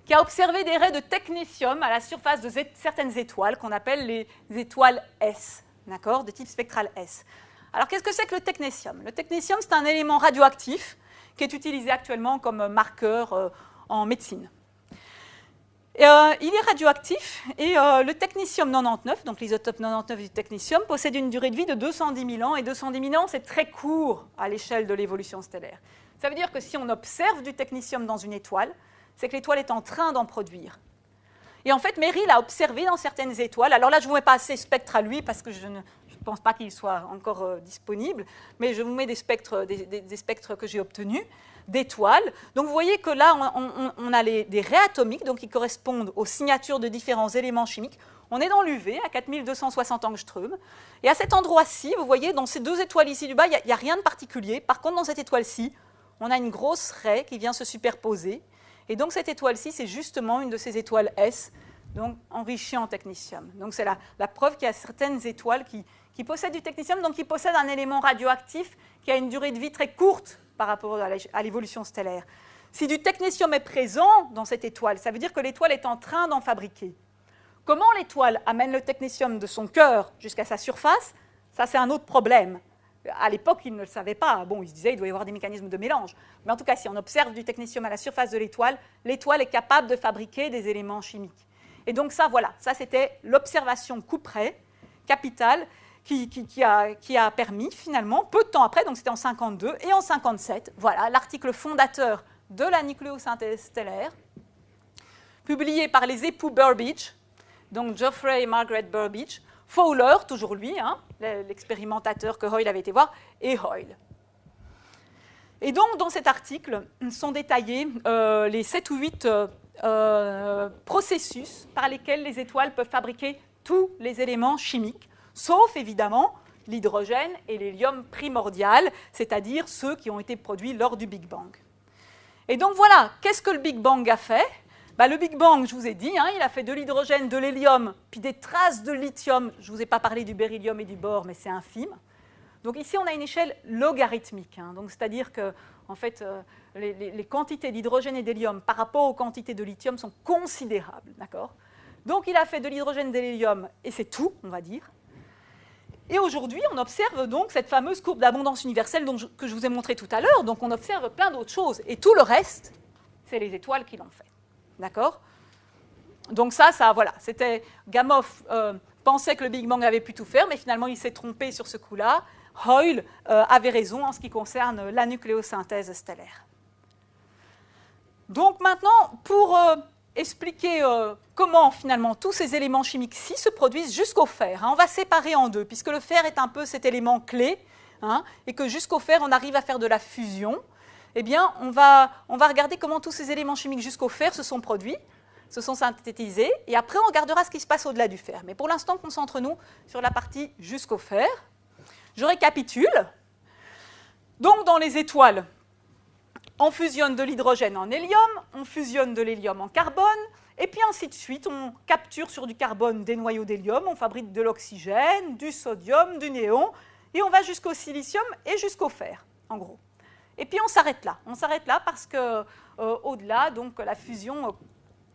qui a observé des raies de technétium à la surface de certaines étoiles qu'on appelle les étoiles S, d'accord, de type spectral S. Alors, qu'est-ce que c'est que le technétium? Le technétium, c'est un élément radioactif qui est utilisé actuellement comme marqueur en médecine. Il est radioactif et le technétium 99, donc l'isotope 99 du technétium, possède une durée de vie de 210 000 ans, et 210 000 ans, c'est très court à l'échelle de l'évolution stellaire. Ça veut dire que si on observe du technétium dans une étoile, c'est que l'étoile est en train d'en produire. Et en fait, Merrill a observé dans certaines étoiles, alors là, je ne vous mets pas ces spectres à lui parce que je ne pense pas qu'il soit encore disponible, mais je vous mets des spectres que j'ai obtenus, d'étoiles. Donc vous voyez que là, on a des raies atomiques, donc qui correspondent aux signatures de différents éléments chimiques. On est dans l'UV, à 4260 angstroms. Et à cet endroit-ci, vous voyez, dans ces deux étoiles ici du bas, il n'y a rien de particulier. Par contre, dans cette étoile-ci, on a une grosse raie qui vient se superposer. Et donc cette étoile-ci, c'est justement une de ces étoiles S, donc enrichie en technétium. Donc c'est la preuve qu'il y a certaines étoiles qui possèdent du technétium, donc qui possèdent un élément radioactif qui a une durée de vie très courte par rapport à l'évolution stellaire. Si du technétium est présent dans cette étoile, ça veut dire que l'étoile est en train d'en fabriquer. Comment l'étoile amène le technétium de son cœur jusqu'à sa surface? Ça, c'est un autre problème. À l'époque, ils ne le savaient pas. Bon, ils se disaient qu'il doit y avoir des mécanismes de mélange. Mais en tout cas, si on observe du technétium à la surface de l'étoile, l'étoile est capable de fabriquer des éléments chimiques. Et donc ça, voilà, ça c'était l'observation coup près, capitale, qui a permis finalement, peu de temps après, donc c'était en 1952 et en 1957, voilà, l'article fondateur de la nucléosynthèse stellaire, publié par les époux Burbidge, donc Geoffrey et Margaret Burbidge, Fowler, toujours lui, hein, l'expérimentateur que Hoyle avait été voir, et Hoyle. Et donc, dans cet article, sont détaillés les 7 ou 8 processus par lesquels les étoiles peuvent fabriquer tous les éléments chimiques, sauf évidemment l'hydrogène et l'hélium primordial, c'est-à-dire ceux qui ont été produits lors du Big Bang. Et donc voilà, qu'est-ce que le Big Bang a fait? Le Big Bang, je vous ai dit, hein, il a fait de l'hydrogène, de l'hélium, puis des traces de lithium. Je ne vous ai pas parlé du beryllium et du bore, mais c'est infime. Donc ici, on a une échelle logarithmique. Hein, donc c'est-à-dire que en fait, les quantités d'hydrogène et d'hélium par rapport aux quantités de lithium sont considérables. D'accord ? Donc il a fait de l'hydrogène, de l'hélium, et c'est tout, on va dire. Et aujourd'hui, on observe donc cette fameuse courbe d'abondance universelle que je vous ai montrée tout à l'heure. Donc on observe plein d'autres choses. Et tout le reste, c'est les étoiles qui l'ont fait. D'accord? Donc ça voilà, c'était Gamow pensait que le Big Bang avait pu tout faire, mais finalement il s'est trompé sur ce coup-là. Hoyle avait raison en ce qui concerne la nucléosynthèse stellaire. Donc maintenant, pour expliquer comment finalement tous ces éléments chimiques-ci se produisent jusqu'au fer, on va séparer en deux, puisque le fer est un peu cet élément clé, et que jusqu'au fer on arrive à faire de la fusion. Eh bien, on va regarder comment tous ces éléments chimiques jusqu'au fer se sont produits, se sont synthétisés, et après on regardera ce qui se passe au-delà du fer. Mais pour l'instant, concentrons-nous sur la partie jusqu'au fer. Je récapitule. Donc, dans les étoiles, on fusionne de l'hydrogène en hélium, on fusionne de l'hélium en carbone, et puis ainsi de suite, on capture sur du carbone des noyaux d'hélium, on fabrique de l'oxygène, du sodium, du néon, et on va jusqu'au silicium et jusqu'au fer, en gros. Et puis on s'arrête là. On s'arrête là parce que au-delà, donc la fusion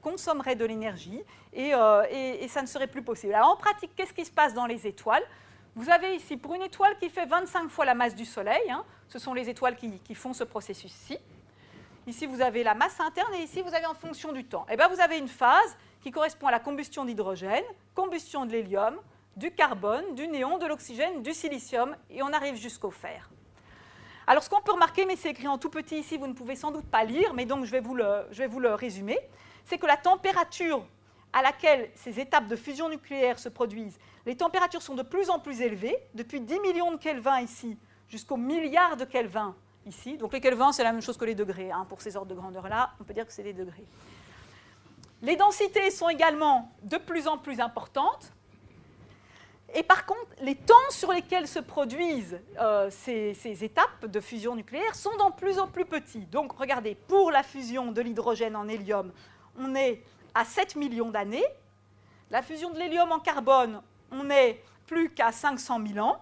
consommerait de l'énergie et ça ne serait plus possible. Alors en pratique, qu'est-ce qui se passe dans les étoiles? Vous avez ici, pour une étoile qui fait 25 fois la masse du Soleil, ce sont les étoiles qui font ce processus-ci. Ici, vous avez la masse interne et ici, vous avez en fonction du temps. Et bien, vous avez une phase qui correspond à la combustion d'hydrogène, combustion de l'hélium, du carbone, du néon, de l'oxygène, du silicium, et on arrive jusqu'au fer. Alors, ce qu'on peut remarquer, mais c'est écrit en tout petit ici, vous ne pouvez sans doute pas lire, mais donc je vais vous le résumer, c'est que la température à laquelle ces étapes de fusion nucléaire se produisent, les températures sont de plus en plus élevées, depuis 10 millions de Kelvin ici, jusqu'au milliard de Kelvin ici. Donc les Kelvin, c'est la même chose que les degrés. Pour ces ordres de grandeur-là, on peut dire que c'est des degrés. Les densités sont également de plus en plus importantes. Et par contre, les temps sur lesquels se produisent ces étapes de fusion nucléaire sont de plus en plus petits. Donc, regardez, pour la fusion de l'hydrogène en hélium, on est à 7 millions d'années. La fusion de l'hélium en carbone, on n'est plus qu'à 500 000 ans.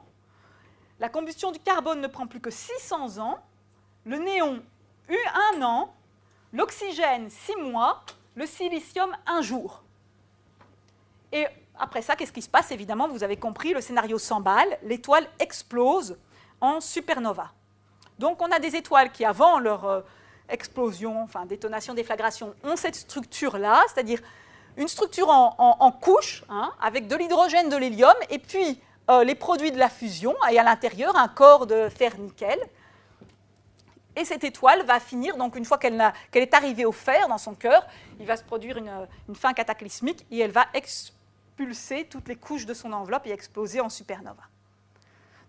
La combustion du carbone ne prend plus que 600 ans. Le néon, 1 an. L'oxygène, 6 mois. Le silicium, 1 jour. Et après ça, qu'est-ce qui se passe? Évidemment, vous avez compris, le scénario s'emballe, l'étoile explose en supernova. Donc, on a des étoiles qui, avant leur explosion, enfin détonation, déflagration, ont cette structure-là, c'est-à-dire une structure en couche, avec de l'hydrogène, de l'hélium, et puis les produits de la fusion, et à l'intérieur, un corps de fer-nickel. Et cette étoile va finir, donc une fois qu'elle est arrivée au fer dans son cœur, il va se produire une fin cataclysmique, et elle va expulser toutes les couches de son enveloppe et exploser en supernova.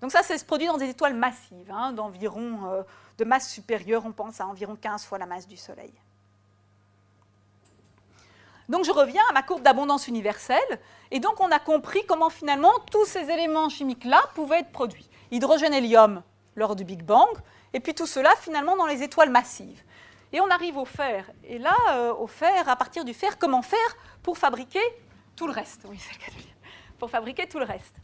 Donc ça se produit dans des étoiles massives, d'environ, de masse supérieure, on pense à environ 15 fois la masse du Soleil. Donc je reviens à ma courbe d'abondance universelle, et donc on a compris comment finalement tous ces éléments chimiques-là pouvaient être produits. Hydrogène, hélium lors du Big Bang, et puis tout cela finalement dans les étoiles massives. Et on arrive au fer, et là, au fer, à partir du fer, comment faire pour fabriquer tout le reste? Oui, c'est le cas de dire. Pour fabriquer tout le reste.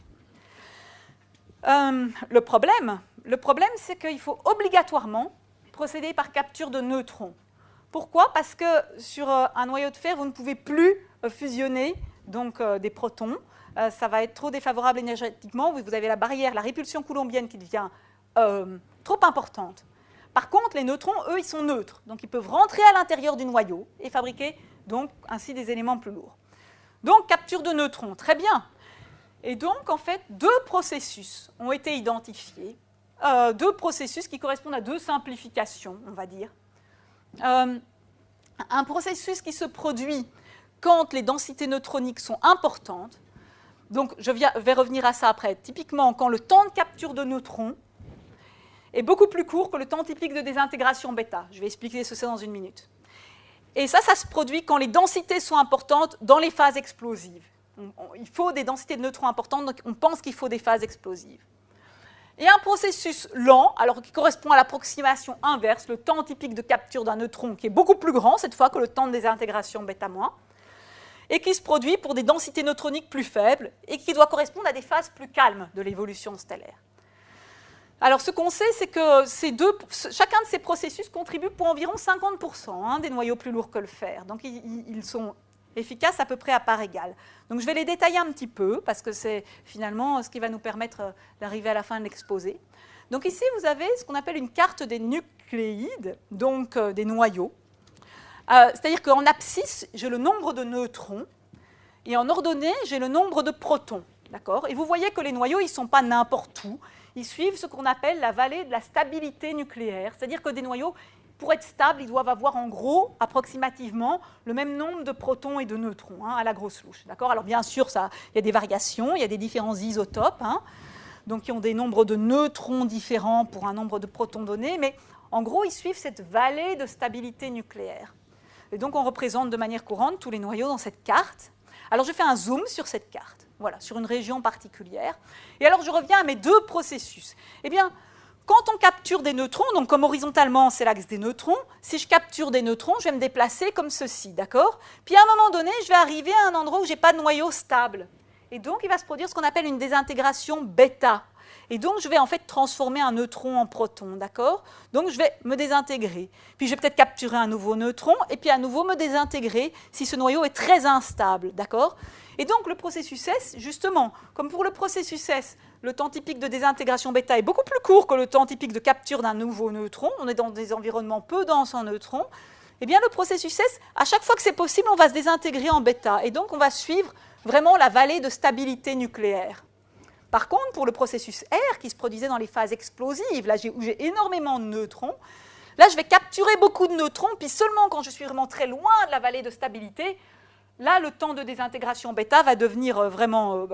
Le problème, c'est qu'il faut obligatoirement procéder par capture de neutrons. Pourquoi? Parce que sur un noyau de fer, vous ne pouvez plus fusionner donc, des protons. Ça va être trop défavorable énergétiquement. Vous avez la barrière, la répulsion coulombienne qui devient trop importante. Par contre, les neutrons, eux, ils sont neutres. Donc, ils peuvent rentrer à l'intérieur du noyau et fabriquer donc, ainsi des éléments plus lourds. Donc, capture de neutrons, très bien. Et donc, en fait, 2 processus ont été identifiés, 2 processus qui correspondent à 2 simplifications, on va dire. Un processus qui se produit quand les densités neutroniques sont importantes. Donc, je vais revenir à ça après. Typiquement, quand le temps de capture de neutrons est beaucoup plus court que le temps typique de désintégration bêta. Je vais expliquer ceci dans une minute. Et ça se produit quand les densités sont importantes dans les phases explosives. Il faut des densités de neutrons importantes, donc on pense qu'il faut des phases explosives. Et un processus lent, alors qui correspond à l'approximation inverse, le temps typique de capture d'un neutron, qui est beaucoup plus grand cette fois que le temps de désintégration bêta-, et qui se produit pour des densités neutroniques plus faibles, et qui doit correspondre à des phases plus calmes de l'évolution stellaire. Alors, ce qu'on sait, c'est que chacun de ces processus contribue pour environ 50% des noyaux plus lourds que le fer. Donc, ils sont efficaces à peu près à part égale. Donc, je vais les détailler un petit peu, parce que c'est finalement ce qui va nous permettre d'arriver à la fin de l'exposé. Donc, ici, vous avez ce qu'on appelle une carte des nucléides, donc des noyaux. C'est-à-dire qu'en abscisse, j'ai le nombre de neutrons, et en ordonnée, j'ai le nombre de protons. D'accord ? Et vous voyez que les noyaux, ils ne sont pas n'importe où. Ils suivent ce qu'on appelle la vallée de la stabilité nucléaire, c'est-à-dire que des noyaux, pour être stables, ils doivent avoir en gros, approximativement, le même nombre de protons et de neutrons à la grosse louche. D'accord ? Alors bien sûr, il y a des variations, il y a des différents isotopes, donc qui ont des nombres de neutrons différents pour un nombre de protons donné, mais en gros, ils suivent cette vallée de stabilité nucléaire. Et donc, on représente de manière courante tous les noyaux dans cette carte. Alors, je fais un zoom sur cette carte, voilà, sur une région particulière. Et alors, je reviens à mes deux processus. Eh bien, quand on capture des neutrons, donc comme horizontalement, c'est l'axe des neutrons, si je capture des neutrons, je vais me déplacer comme ceci, d'accord ? Puis, à un moment donné, je vais arriver à un endroit où je n'ai pas de noyau stable. Et donc, il va se produire ce qu'on appelle une désintégration bêta. Et donc, je vais en fait transformer un neutron en proton, d'accord ? Donc, je vais me désintégrer. Puis, je vais peut-être capturer un nouveau neutron et puis à nouveau me désintégrer si ce noyau est très instable, d'accord ? Et donc, le processus S, justement, comme pour le processus S, le temps typique de désintégration bêta est beaucoup plus court que le temps typique de capture d'un nouveau neutron. On est dans des environnements peu denses en neutrons. Eh bien, le processus S, à chaque fois que c'est possible, on va se désintégrer en bêta. Et donc, on va suivre vraiment la vallée de stabilité nucléaire. Par contre, pour le processus R, qui se produisait dans les phases explosives, là où j'ai énormément de neutrons, là, je vais capturer beaucoup de neutrons, puis seulement quand je suis vraiment très loin de la vallée de stabilité, là, le temps de désintégration bêta va devenir vraiment,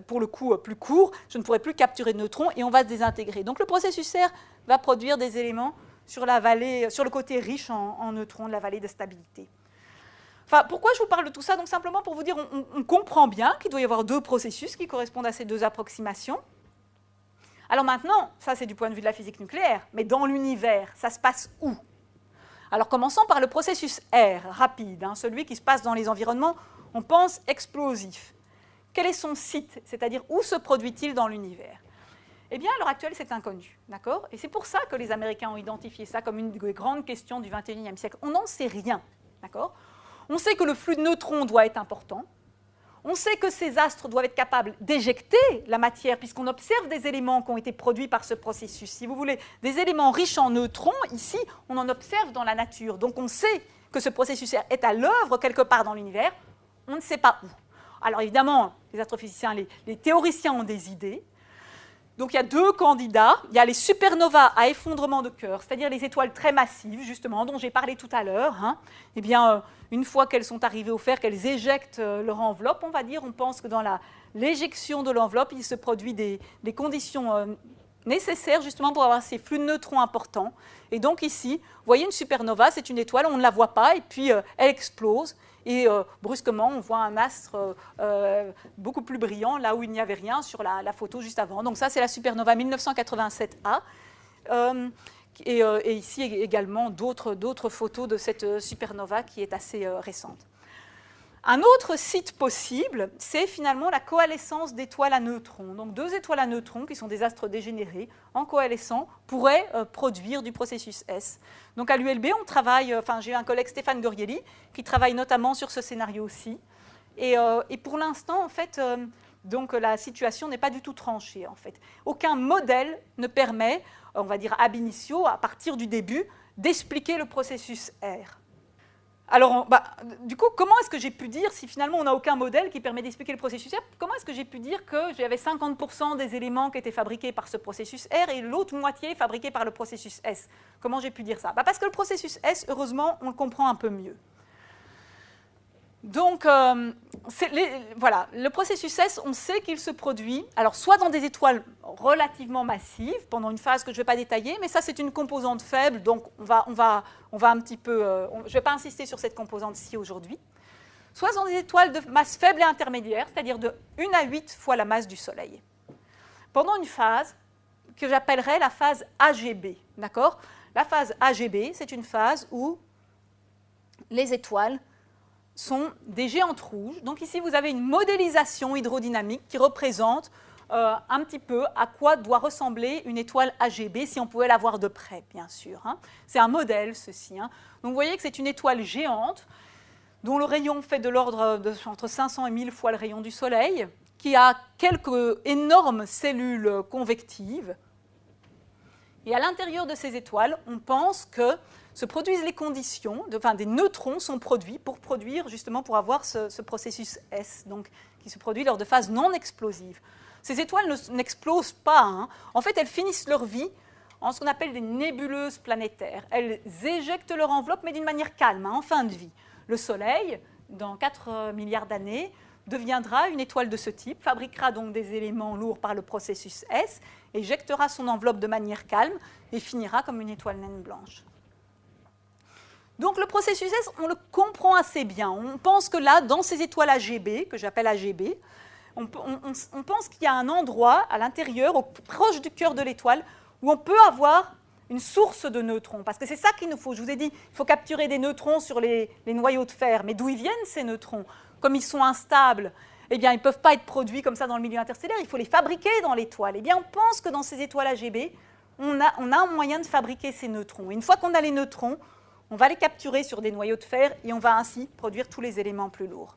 pour le coup, plus court. Je ne pourrai plus capturer de neutrons et on va se désintégrer. Donc, le processus R va produire des éléments sur le côté riche en neutrons de la vallée de stabilité. Enfin, pourquoi je vous parle de tout ça ? Donc simplement pour vous dire, on comprend bien qu'il doit y avoir deux processus qui correspondent à ces deux approximations. Alors maintenant, ça c'est du point de vue de la physique nucléaire, mais dans l'univers, ça se passe où ? Alors commençons par le processus R, rapide, celui qui se passe dans les environnements, on pense, explosifs. Quel est son site ? C'est-à-dire où se produit-il dans l'univers ? Eh bien, à l'heure actuelle, c'est inconnu, d'accord ? Et c'est pour ça que les Américains ont identifié ça comme une des grandes questions du XXIe siècle. On n'en sait rien, d'accord ? On sait que le flux de neutrons doit être important. On sait que ces astres doivent être capables d'éjecter la matière, puisqu'on observe des éléments qui ont été produits par ce processus. Si vous voulez, des éléments riches en neutrons, ici, on en observe dans la nature. Donc on sait que ce processus est à l'œuvre quelque part dans l'univers. On ne sait pas où. Alors évidemment, les astrophysiciens, les théoriciens ont des idées. Donc il y a deux candidats. Il y a les supernovas à effondrement de cœur, c'est-à-dire les étoiles très massives, justement, dont j'ai parlé tout à l'heure. Eh bien, une fois qu'elles sont arrivées au fer, qu'elles éjectent leur enveloppe, on va dire, on pense que dans l'éjection de l'enveloppe, il se produit des conditions nécessaires justement pour avoir ces flux de neutrons importants. Et donc ici, vous voyez une supernova, c'est une étoile, on ne la voit pas, et puis elle explose. Et brusquement, on voit un astre beaucoup plus brillant, là où il n'y avait rien sur la photo juste avant. Donc ça, c'est la supernova 1987A. Et ici également d'autres photos de cette supernova qui est assez récente. Un autre site possible, c'est finalement la coalescence d'étoiles à neutrons. Donc deux étoiles à neutrons, qui sont des astres dégénérés, en coalescent, pourraient produire du processus S. Donc à l'ULB, on travaille, j'ai un collègue Stéphane Gorielli, qui travaille notamment sur ce scénario-ci. Et pour l'instant, en fait, donc la situation n'est pas du tout tranchée, en fait. Aucun modèle ne permet, on va dire ab initio, à partir du début, d'expliquer le processus R. Alors, du coup, comment est-ce que j'ai pu dire, si finalement on n'a aucun modèle qui permet d'expliquer le processus R, comment est-ce que j'ai pu dire que j'avais 50% des éléments qui étaient fabriqués par ce processus R et l'autre moitié fabriquée par le processus S ? Comment j'ai pu dire ça ? Parce que le processus S, heureusement, on le comprend un peu mieux. Donc, voilà, le processus S, on sait qu'il se produit, alors soit dans des étoiles relativement massives, pendant une phase que je ne vais pas détailler, mais ça c'est une composante faible, donc on va un petit peu, je ne vais pas insister sur cette composante-ci aujourd'hui, soit dans des étoiles de masse faible et intermédiaire, c'est-à-dire de 1 à 8 fois la masse du Soleil, pendant une phase que j'appellerais la phase AGB, d'accord ? La phase AGB, c'est une phase où les étoiles sont des géantes rouges. Donc ici, vous avez une modélisation hydrodynamique qui représente un petit peu à quoi doit ressembler une étoile AGB, si on pouvait la voir de près, bien sûr. C'est un modèle, ceci. Donc vous voyez que c'est une étoile géante, dont le rayon fait de l'ordre entre 500 et 1000 fois le rayon du Soleil, qui a quelques énormes cellules convectives. Et à l'intérieur de ces étoiles, on pense que se produisent les conditions, des neutrons sont produits pour avoir ce processus S, donc, qui se produit lors de phases non explosives. Ces étoiles n'explosent pas. En fait, elles finissent leur vie en ce qu'on appelle des nébuleuses planétaires. Elles éjectent leur enveloppe, mais d'une manière calme, en fin de vie. Le Soleil, dans 4 milliards d'années, deviendra une étoile de ce type, fabriquera donc des éléments lourds par le processus S, éjectera son enveloppe de manière calme et finira comme une étoile naine blanche. Donc le processus S, on le comprend assez bien. On pense que là, dans ces étoiles AGB, que j'appelle AGB, on pense qu'il y a un endroit à l'intérieur, proche du cœur de l'étoile, où on peut avoir une source de neutrons. Parce que c'est ça qu'il nous faut. Je vous ai dit, il faut capturer des neutrons sur les noyaux de fer. Mais d'où ils viennent, ces neutrons? Comme ils sont instables, eh bien, ils ne peuvent pas être produits comme ça dans le milieu interstellaire. Il faut les fabriquer dans l'étoile. Eh bien, on pense que dans ces étoiles AGB, on a un moyen de fabriquer ces neutrons. Et une fois qu'on a les neutrons, on va les capturer sur des noyaux de fer et on va ainsi produire tous les éléments plus lourds.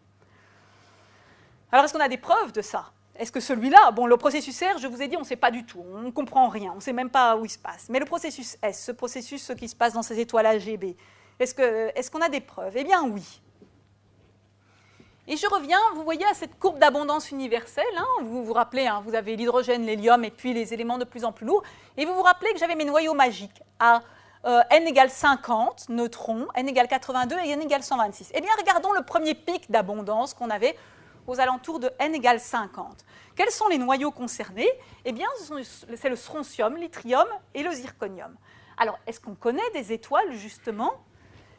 Alors, est-ce qu'on a des preuves de ça? Est-ce que celui-là, bon, le processus R, je vous ai dit, on ne sait pas du tout, on ne comprend rien, on ne sait même pas où il se passe. Mais le processus S, ce processus qui se passe dans ces étoiles AGB, est-ce qu'on a des preuves? Eh bien, oui. Et je reviens, vous voyez, à cette courbe d'abondance universelle. Vous vous rappelez, vous avez l'hydrogène, l'hélium et puis les éléments de plus en plus lourds. Et vous vous rappelez que j'avais mes noyaux magiques à n égale 50 neutrons, n égale 82 et n égale 126. Eh bien, regardons le premier pic d'abondance qu'on avait aux alentours de n égale 50. Quels sont les noyaux concernés? Eh bien, c'est le strontium, l'yttrium et le zirconium. Alors, est-ce qu'on connaît des étoiles, justement,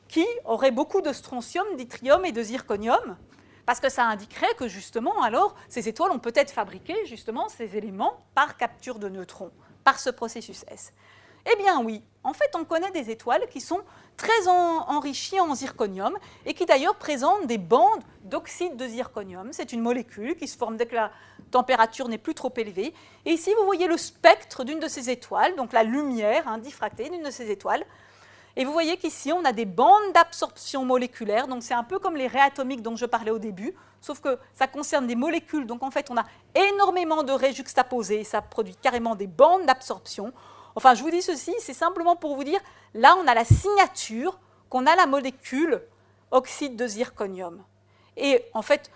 qui auraient beaucoup de strontium, d'yttrium et de zirconium? Parce que ça indiquerait que, justement, alors, ces étoiles ont peut-être fabriqué, justement, ces éléments par capture de neutrons, par ce processus S. Eh bien oui, en fait, on connaît des étoiles qui sont très enrichies en zirconium et qui d'ailleurs présentent des bandes d'oxyde de zirconium. C'est une molécule qui se forme dès que la température n'est plus trop élevée. Et ici, vous voyez le spectre d'une de ces étoiles, donc la lumière diffractée d'une de ces étoiles. Et vous voyez qu'ici, on a des bandes d'absorption moléculaire. Donc c'est un peu comme les raies atomiques dont je parlais au début, sauf que ça concerne des molécules. Donc en fait, on a énormément de raies juxtaposées. Ça produit carrément des bandes d'absorption. Enfin, je vous dis ceci, c'est simplement pour vous dire, là, on a la signature qu'on a la molécule oxyde de zirconium. Et en fait,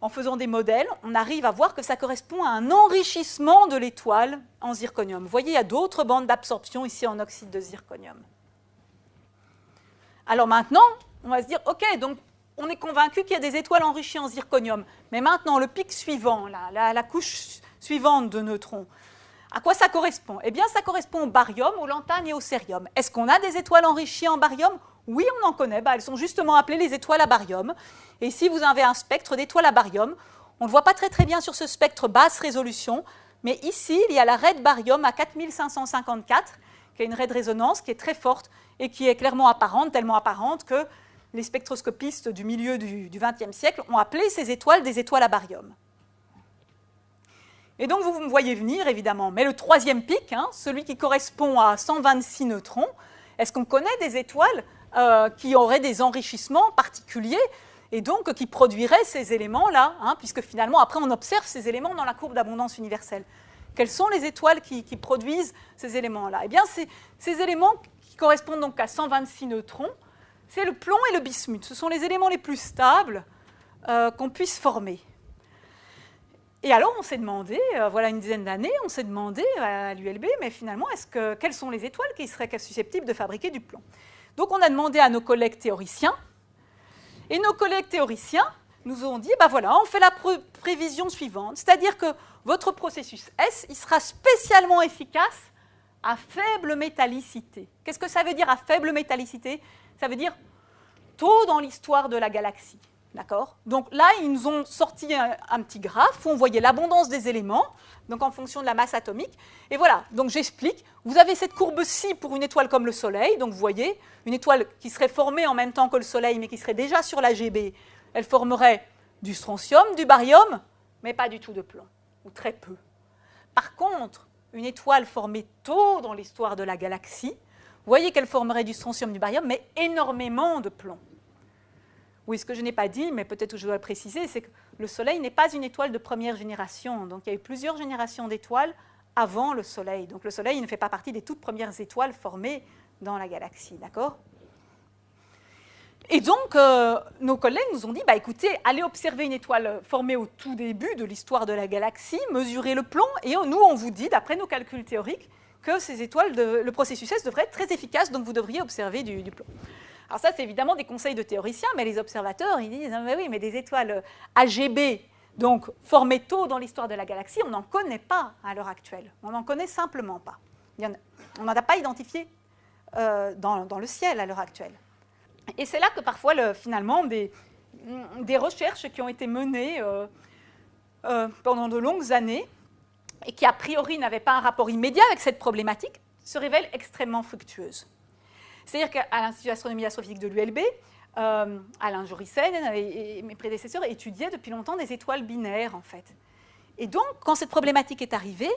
en faisant des modèles, on arrive à voir que ça correspond à un enrichissement de l'étoile en zirconium. Vous voyez, il y a d'autres bandes d'absorption ici en oxyde de zirconium. Alors maintenant, on va se dire, OK, donc on est convaincu qu'il y a des étoiles enrichies en zirconium. Mais maintenant, le pic suivant, la couche suivante de neutrons, à quoi ça correspond? Eh bien, ça correspond au barium, au lantane et au cérium. Est-ce qu'on a des étoiles enrichies en barium? Oui, on en connaît. Elles sont justement appelées les étoiles à barium. Et ici, vous avez un spectre d'étoiles à barium. On ne le voit pas très bien sur ce spectre basse résolution, mais ici, il y a la raie de barium à 4554, qui est une raie de résonance qui est très forte et qui est clairement apparente, tellement apparente que les spectroscopistes du milieu du XXe siècle ont appelé ces étoiles des étoiles à barium. Et donc, vous me voyez venir, évidemment. Mais le troisième pic, celui qui correspond à 126 neutrons, est-ce qu'on connaît des étoiles qui auraient des enrichissements particuliers et donc qui produiraient ces éléments-là, puisque finalement, après, on observe ces éléments dans la courbe d'abondance universelle. Quelles sont les étoiles qui produisent ces éléments-là? Eh bien, ces éléments qui correspondent donc à 126 neutrons, c'est le plomb et le bismuth. Ce sont les éléments les plus stables qu'on puisse former. Et alors, on s'est demandé, voilà une dizaine d'années, on s'est demandé à l'ULB, mais finalement, quelles sont les étoiles qui seraient susceptibles de fabriquer du plomb? Donc, on a demandé à nos collègues théoriciens, et nos collègues théoriciens nous ont dit, voilà, on fait la prévision suivante, c'est-à-dire que votre processus S, il sera spécialement efficace à faible métallicité. Qu'est-ce que ça veut dire à faible métallicité? Ça veut dire tôt dans l'histoire de la galaxie. D'accord? Donc là, ils nous ont sorti un petit graphe où on voyait l'abondance des éléments, donc en fonction de la masse atomique. Et voilà, donc j'explique. Vous avez cette courbe-ci pour une étoile comme le Soleil. Donc vous voyez, une étoile qui serait formée en même temps que le Soleil, mais qui serait déjà sur l'AGB. Elle formerait du strontium, du barium, mais pas du tout de plomb, ou très peu. Par contre, une étoile formée tôt dans l'histoire de la galaxie, vous voyez qu'elle formerait du strontium, du barium, mais énormément de plomb. Oui, ce que je n'ai pas dit, mais peut-être que je dois le préciser, c'est que le Soleil n'est pas une étoile de première génération. Donc, il y a eu plusieurs générations d'étoiles avant le Soleil. Donc, le Soleil ne fait pas partie des toutes premières étoiles formées dans la galaxie. D'accord? Et donc, nos collègues nous ont dit, écoutez, allez observer une étoile formée au tout début de l'histoire de la galaxie, mesurez le plomb, et nous, on vous dit, d'après nos calculs théoriques, que ces étoiles, le processus S devrait être très efficace, donc vous devriez observer du plomb. Alors ça, c'est évidemment des conseils de théoriciens, mais les observateurs, ils disent, mais oui, mais des étoiles AGB, donc formées tôt dans l'histoire de la galaxie, on n'en connaît pas à l'heure actuelle. On n'en connaît simplement pas. On n'en a pas identifié dans le ciel à l'heure actuelle. Et c'est là que parfois, finalement, des recherches qui ont été menées pendant de longues années et qui, a priori, n'avaient pas un rapport immédiat avec cette problématique, se révèlent extrêmement fructueuses. C'est-à-dire qu'à l'Institut d'astronomie et astrophysique de l'ULB, Alain Jorissen et mes prédécesseurs étudiaient depuis longtemps des étoiles binaires, en fait. Et donc, quand cette problématique est arrivée,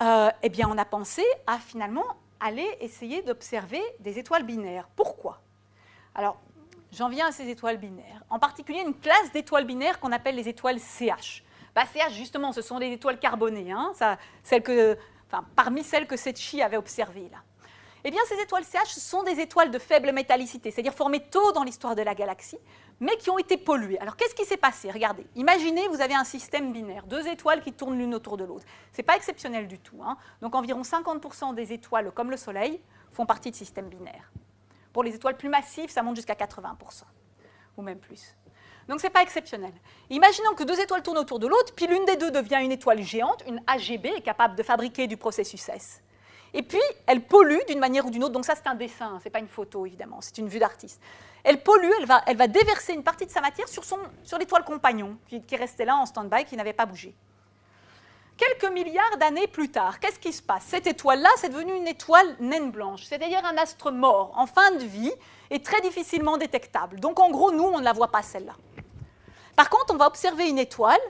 eh bien, on a pensé à finalement aller essayer d'observer des étoiles binaires. Pourquoi? Alors, j'en viens à ces étoiles binaires. En particulier, une classe d'étoiles binaires qu'on appelle les étoiles CH. CH, justement, ce sont des étoiles carbonées, hein, parmi celles que Secchi avait observées là. Eh bien, ces étoiles CH sont des étoiles de faible métallicité, c'est-à-dire formées tôt dans l'histoire de la galaxie, mais qui ont été polluées. Alors, qu'est-ce qui s'est passé? Regardez, imaginez, vous avez un système binaire, deux étoiles qui tournent l'une autour de l'autre. Ce n'est pas exceptionnel du tout, hein. Donc, environ 50% des étoiles, comme le Soleil, font partie de systèmes binaires. Pour les étoiles plus massives, ça monte jusqu'à 80%, ou même plus. Donc, ce n'est pas exceptionnel. Imaginons que deux étoiles tournent autour de l'autre, puis l'une des deux devient une étoile géante, une AGB, capable de fabriquer du processus S. Et puis, elle pollue d'une manière ou d'une autre. Donc ça, c'est un dessin, ce n'est pas une photo, évidemment, c'est une vue d'artiste. Elle pollue, elle va déverser une partie de sa matière sur l'étoile compagnon, qui restait là en stand-by, qui n'avait pas bougé. Quelques milliards d'années plus tard, qu'est-ce qui se passe? Cette étoile-là, c'est devenue une étoile naine blanche, c'est-à-dire un astre mort, en fin de vie, et très difficilement détectable. Donc, en gros, nous, on ne la voit pas, celle-là. Par contre, on va observer une étoile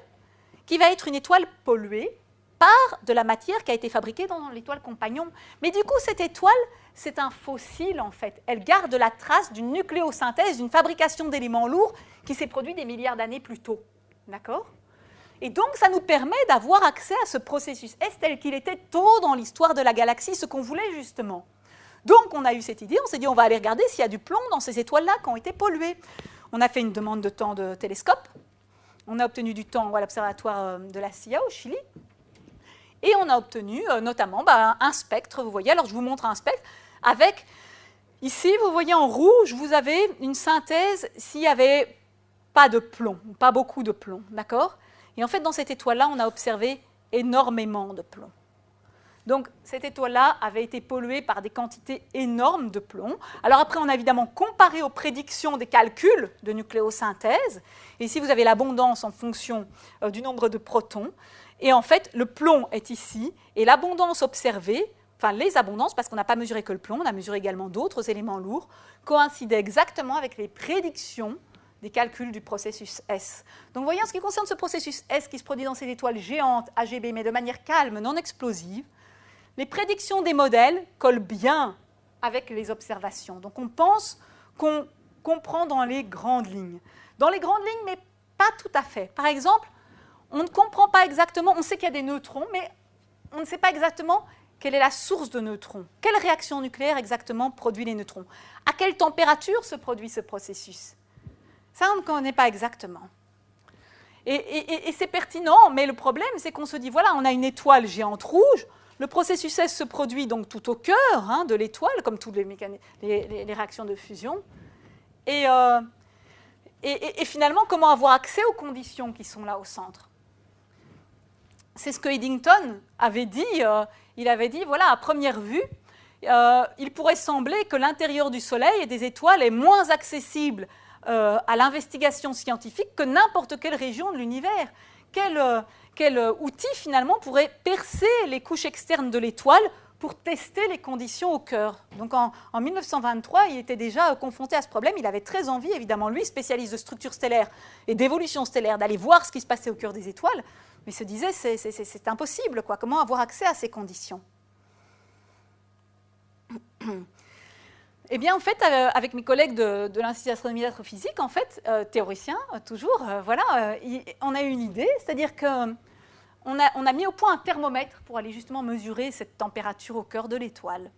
qui va être une étoile polluée, par de la matière qui a été fabriquée dans l'étoile compagnon. Mais du coup, cette étoile, c'est un fossile, en fait. Elle garde la trace d'une nucléosynthèse, d'une fabrication d'éléments lourds qui s'est produite des milliards d'années plus tôt. D'accord? Et donc, ça nous permet d'avoir accès à ce processus S tel qu'il était tôt dans l'histoire de la galaxie, ce qu'on voulait justement. Donc, on a eu cette idée, on s'est dit, on va aller regarder s'il y a du plomb dans ces étoiles-là qui ont été polluées. On a fait une demande de temps de télescope. On a obtenu du temps à l'observatoire de la CIA au Chili. Et on a obtenu notamment un spectre, vous voyez, alors je vous montre un spectre, avec, ici, vous voyez en rouge, vous avez une synthèse s'il n'y avait pas de plomb, pas beaucoup de plomb, d'accord? Et en fait, dans cette étoile-là, on a observé énormément de plomb. Donc, cette étoile-là avait été polluée par des quantités énormes de plomb. Alors après, on a évidemment comparé aux prédictions des calculs de nucléosynthèse. Et ici, vous avez l'abondance en fonction du nombre de protons. Et en fait, le plomb est ici, et l'abondance observée, enfin les abondances, parce qu'on n'a pas mesuré que le plomb, on a mesuré également d'autres éléments lourds, coïncidaient exactement avec les prédictions des calculs du processus S. Donc vous voyez, en ce qui concerne ce processus S qui se produit dans ces étoiles géantes AGB, mais de manière calme, non explosive, les prédictions des modèles collent bien avec les observations. Donc on pense qu'on comprend dans les grandes lignes. Dans les grandes lignes, mais pas tout à fait. Par exemple, on ne comprend pas exactement, on sait qu'il y a des neutrons, mais on ne sait pas exactement quelle est la source de neutrons. Quelle réaction nucléaire exactement produit les neutrons? À quelle température se produit ce processus? Ça, on ne connaît pas exactement. Et c'est pertinent, mais le problème, c'est qu'on se dit, voilà, on a une étoile géante rouge, le processus S se produit donc tout au cœur de l'étoile, comme toutes les réactions de fusion. Et finalement, comment avoir accès aux conditions qui sont là au centre? C'est ce que Eddington avait dit. Il avait dit, voilà, à première vue, il pourrait sembler que l'intérieur du Soleil et des étoiles est moins accessible à l'investigation scientifique que n'importe quelle région de l'univers. Quel outil, finalement, pourrait percer les couches externes de l'étoile pour tester les conditions au cœur? Donc, en 1923, il était déjà confronté à ce problème. Il avait très envie, évidemment, lui, spécialiste de structure stellaire et d'évolution stellaire, d'aller voir ce qui se passait au cœur des étoiles. Mais il se disait, c'est impossible, quoi. Comment avoir accès à ces conditions? Eh bien, en fait, avec mes collègues de l'Institut d'astronomie et d'astrophysique, en fait, théoriciens, toujours, voilà, on a eu une idée, c'est-à-dire qu'on a mis au point un thermomètre pour aller justement mesurer cette température au cœur de l'étoile.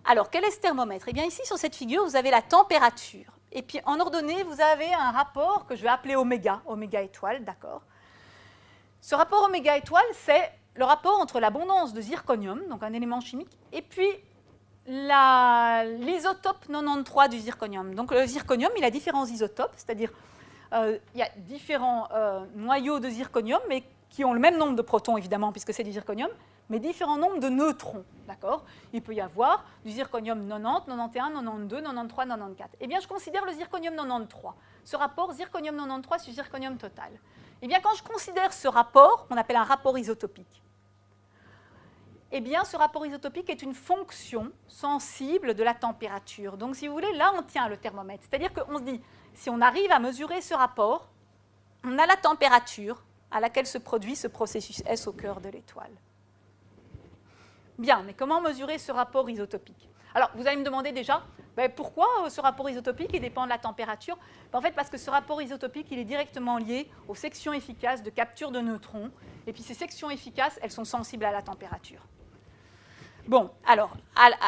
Alors, quel est ce thermomètre? Eh bien, ici, sur cette figure, vous avez la température. Et puis, en ordonnée, vous avez un rapport que je vais appeler oméga étoile, d'accord? Ce rapport oméga étoile, c'est le rapport entre l'abondance de zirconium, donc un élément chimique, et puis l'isotope 93 du zirconium. Donc le zirconium, il a différents isotopes, c'est-à-dire il y a différents noyaux de zirconium, mais qui ont le même nombre de protons, évidemment, puisque c'est du zirconium, mais différents nombres de neutrons. D'accord ? Il peut y avoir du zirconium 90, 91, 92, 93, 94. Eh bien, je considère le zirconium 93, ce rapport zirconium 93 sur zirconium total. Eh bien, quand je considère ce rapport, on appelle un rapport isotopique, eh bien, ce rapport isotopique est une fonction sensible de la température. Donc, si vous voulez, là, on tient le thermomètre. C'est-à-dire qu'on se dit, si on arrive à mesurer ce rapport, on a la température à laquelle se produit ce processus S au cœur de l'étoile. Bien, mais comment mesurer ce rapport isotopique? Alors, vous allez me demander déjà, pourquoi ce rapport isotopique il dépend de la température? En fait, parce que ce rapport isotopique il est directement lié aux sections efficaces de capture de neutrons. Et puis, ces sections efficaces, elles sont sensibles à la température. Bon, alors,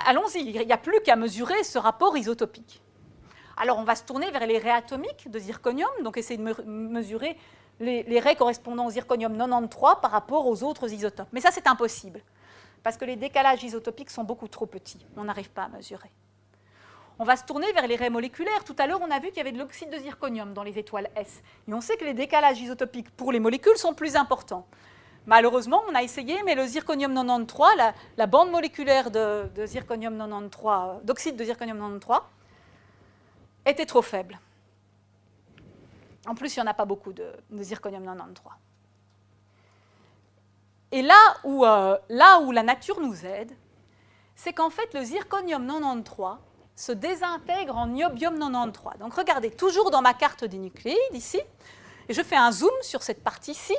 allons-y, il n'y a plus qu'à mesurer ce rapport isotopique. Alors, on va se tourner vers les raies atomiques de zirconium, donc essayer de mesurer les raies correspondant au zirconium 93 par rapport aux autres isotopes. Mais ça, c'est impossible, parce que les décalages isotopiques sont beaucoup trop petits. On n'arrive pas à mesurer. On va se tourner vers les raies moléculaires. Tout à l'heure, on a vu qu'il y avait de l'oxyde de zirconium dans les étoiles S. Et on sait que les décalages isotopiques pour les molécules sont plus importants. Malheureusement, on a essayé, mais le zirconium 93, la bande moléculaire de zirconium 93, d'oxyde de zirconium 93, était trop faible. En plus, il n'y en a pas beaucoup de zirconium 93. Et là où la nature nous aide, c'est qu'en fait, le zirconium 93 se désintègre en niobium 93. Donc, regardez, toujours dans ma carte des nucléides, ici, et je fais un zoom sur cette partie-ci.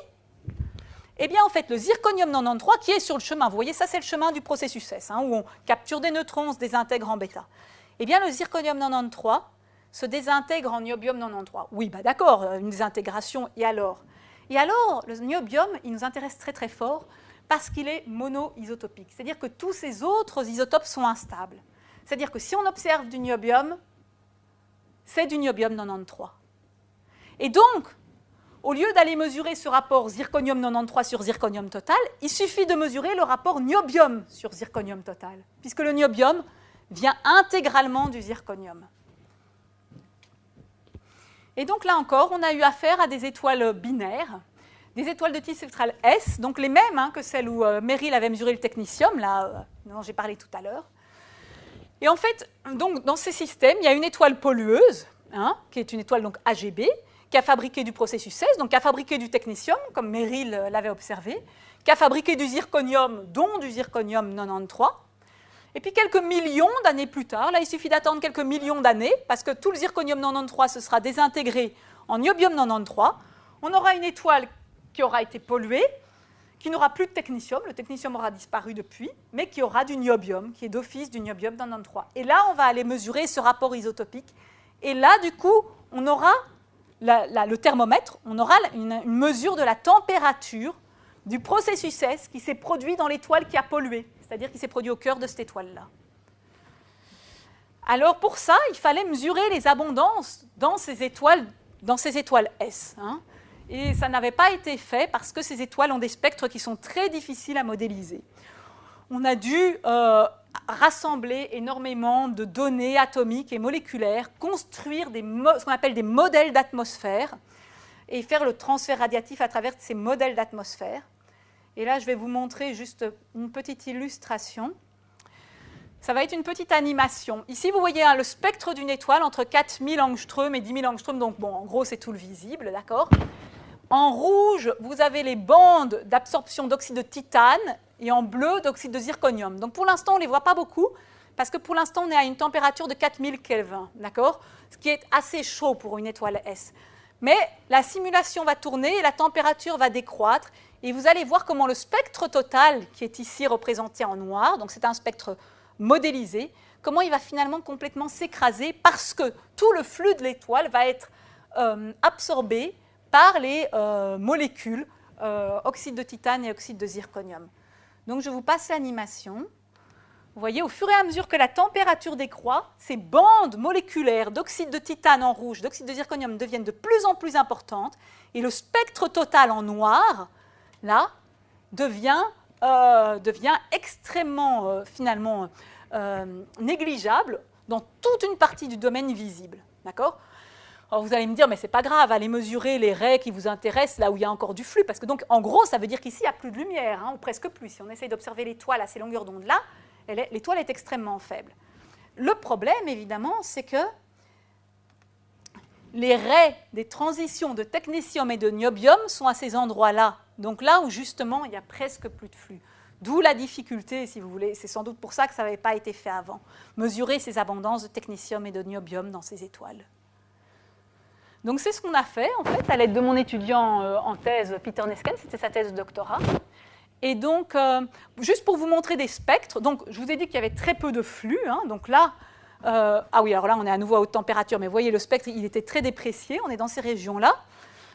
Eh bien, en fait, le zirconium 93 qui est sur le chemin, vous voyez, ça, c'est le chemin du processus S, où on capture des neutrons, on se désintègre en bêta. Eh bien, le zirconium 93 se désintègre en niobium 93. Oui, d'accord, une désintégration, et alors? Et alors, le niobium, il nous intéresse très très fort parce qu'il est monoisotopique. C'est-à-dire que tous ces autres isotopes sont instables. C'est-à-dire que si on observe du niobium, c'est du niobium 93. Et donc, au lieu d'aller mesurer ce rapport zirconium 93 sur zirconium total, il suffit de mesurer le rapport niobium sur zirconium total, puisque le niobium vient intégralement du zirconium. Et donc là encore, on a eu affaire à des étoiles binaires, des étoiles de type spectral S, donc les mêmes que celles où Merrill avait mesuré le technetium, là, dont j'ai parlé tout à l'heure. Et en fait, donc, dans ces systèmes, il y a une étoile pollueuse, qui est une étoile donc AGB, qui a fabriqué du processus S, donc qui a fabriqué du technétium, comme Merrill l'avait observé, qui a fabriqué du zirconium, dont du zirconium 93. Et puis quelques millions d'années plus tard, là il suffit d'attendre quelques millions d'années, parce que tout le zirconium 93 se sera désintégré en niobium 93, on aura une étoile qui aura été polluée, qui n'aura plus de technétium, le technétium aura disparu depuis, mais qui aura du niobium, qui est d'office du niobium 93. Et là, on va aller mesurer ce rapport isotopique, et là, du coup, on aura le thermomètre, on aura une mesure de la température du processus S qui s'est produit dans l'étoile qui a pollué, c'est-à-dire qui s'est produit au cœur de cette étoile-là. Alors pour ça, il fallait mesurer les abondances dans ces étoiles S. Et ça n'avait pas été fait parce que ces étoiles ont des spectres qui sont très difficiles à modéliser. On a dû rassembler énormément de données atomiques et moléculaires, construire ce qu'on appelle des modèles d'atmosphère et faire le transfert radiatif à travers ces modèles d'atmosphère. Et là, je vais vous montrer juste une petite illustration. Ça va être une petite animation. Ici, vous voyez le spectre d'une étoile entre 4000 angstroms et 10 000 angstroms. Donc, bon, en gros, c'est tout le visible, d'accord ? En rouge, vous avez les bandes d'absorption d'oxyde de titane et en bleu, d'oxyde de zirconium. Donc, pour l'instant, on ne les voit pas beaucoup parce que pour l'instant, on est à une température de 4000 Kelvin, d'accord ? Ce qui est assez chaud pour une étoile S. Mais la simulation va tourner et la température va décroître. Et vous allez voir comment le spectre total, qui est ici représenté en noir, donc c'est un spectre modélisé, comment il va finalement complètement s'écraser parce que tout le flux de l'étoile va être absorbé par les molécules oxyde de titane et oxyde de zirconium. Donc je vous passe l'animation. Vous voyez, au fur et à mesure que la température décroît, ces bandes moléculaires d'oxyde de titane en rouge, d'oxyde de zirconium deviennent de plus en plus importantes et le spectre total en noir, là, devient devient extrêmement, finalement, négligeable dans toute une partie du domaine visible. D'accord ? Alors vous allez me dire, mais c'est pas grave, allez mesurer les raies qui vous intéressent là où il y a encore du flux, parce que donc, en gros, ça veut dire qu'ici, il n'y a plus de lumière, hein, ou presque plus. Si on essaye d'observer l'étoile à ces longueurs d'onde-là, l'étoile est extrêmement faible. Le problème, évidemment, c'est que les raies des transitions de technétium et de niobium sont à ces endroits-là, donc là où, justement, il n'y a presque plus de flux. D'où la difficulté, si vous voulez, c'est sans doute pour ça que ça n'avait pas été fait avant, mesurer ces abondances de technétium et de niobium dans ces étoiles. Donc c'est ce qu'on a fait, en fait, à l'aide de mon étudiant en thèse, Peter Nesken, c'était sa thèse de doctorat. Et donc, juste pour vous montrer des spectres, donc je vous ai dit qu'il y avait très peu de flux, hein, donc là, ah oui, alors là, on est à nouveau à haute température, mais vous voyez, le spectre, il était très déprécié, on est dans ces régions-là.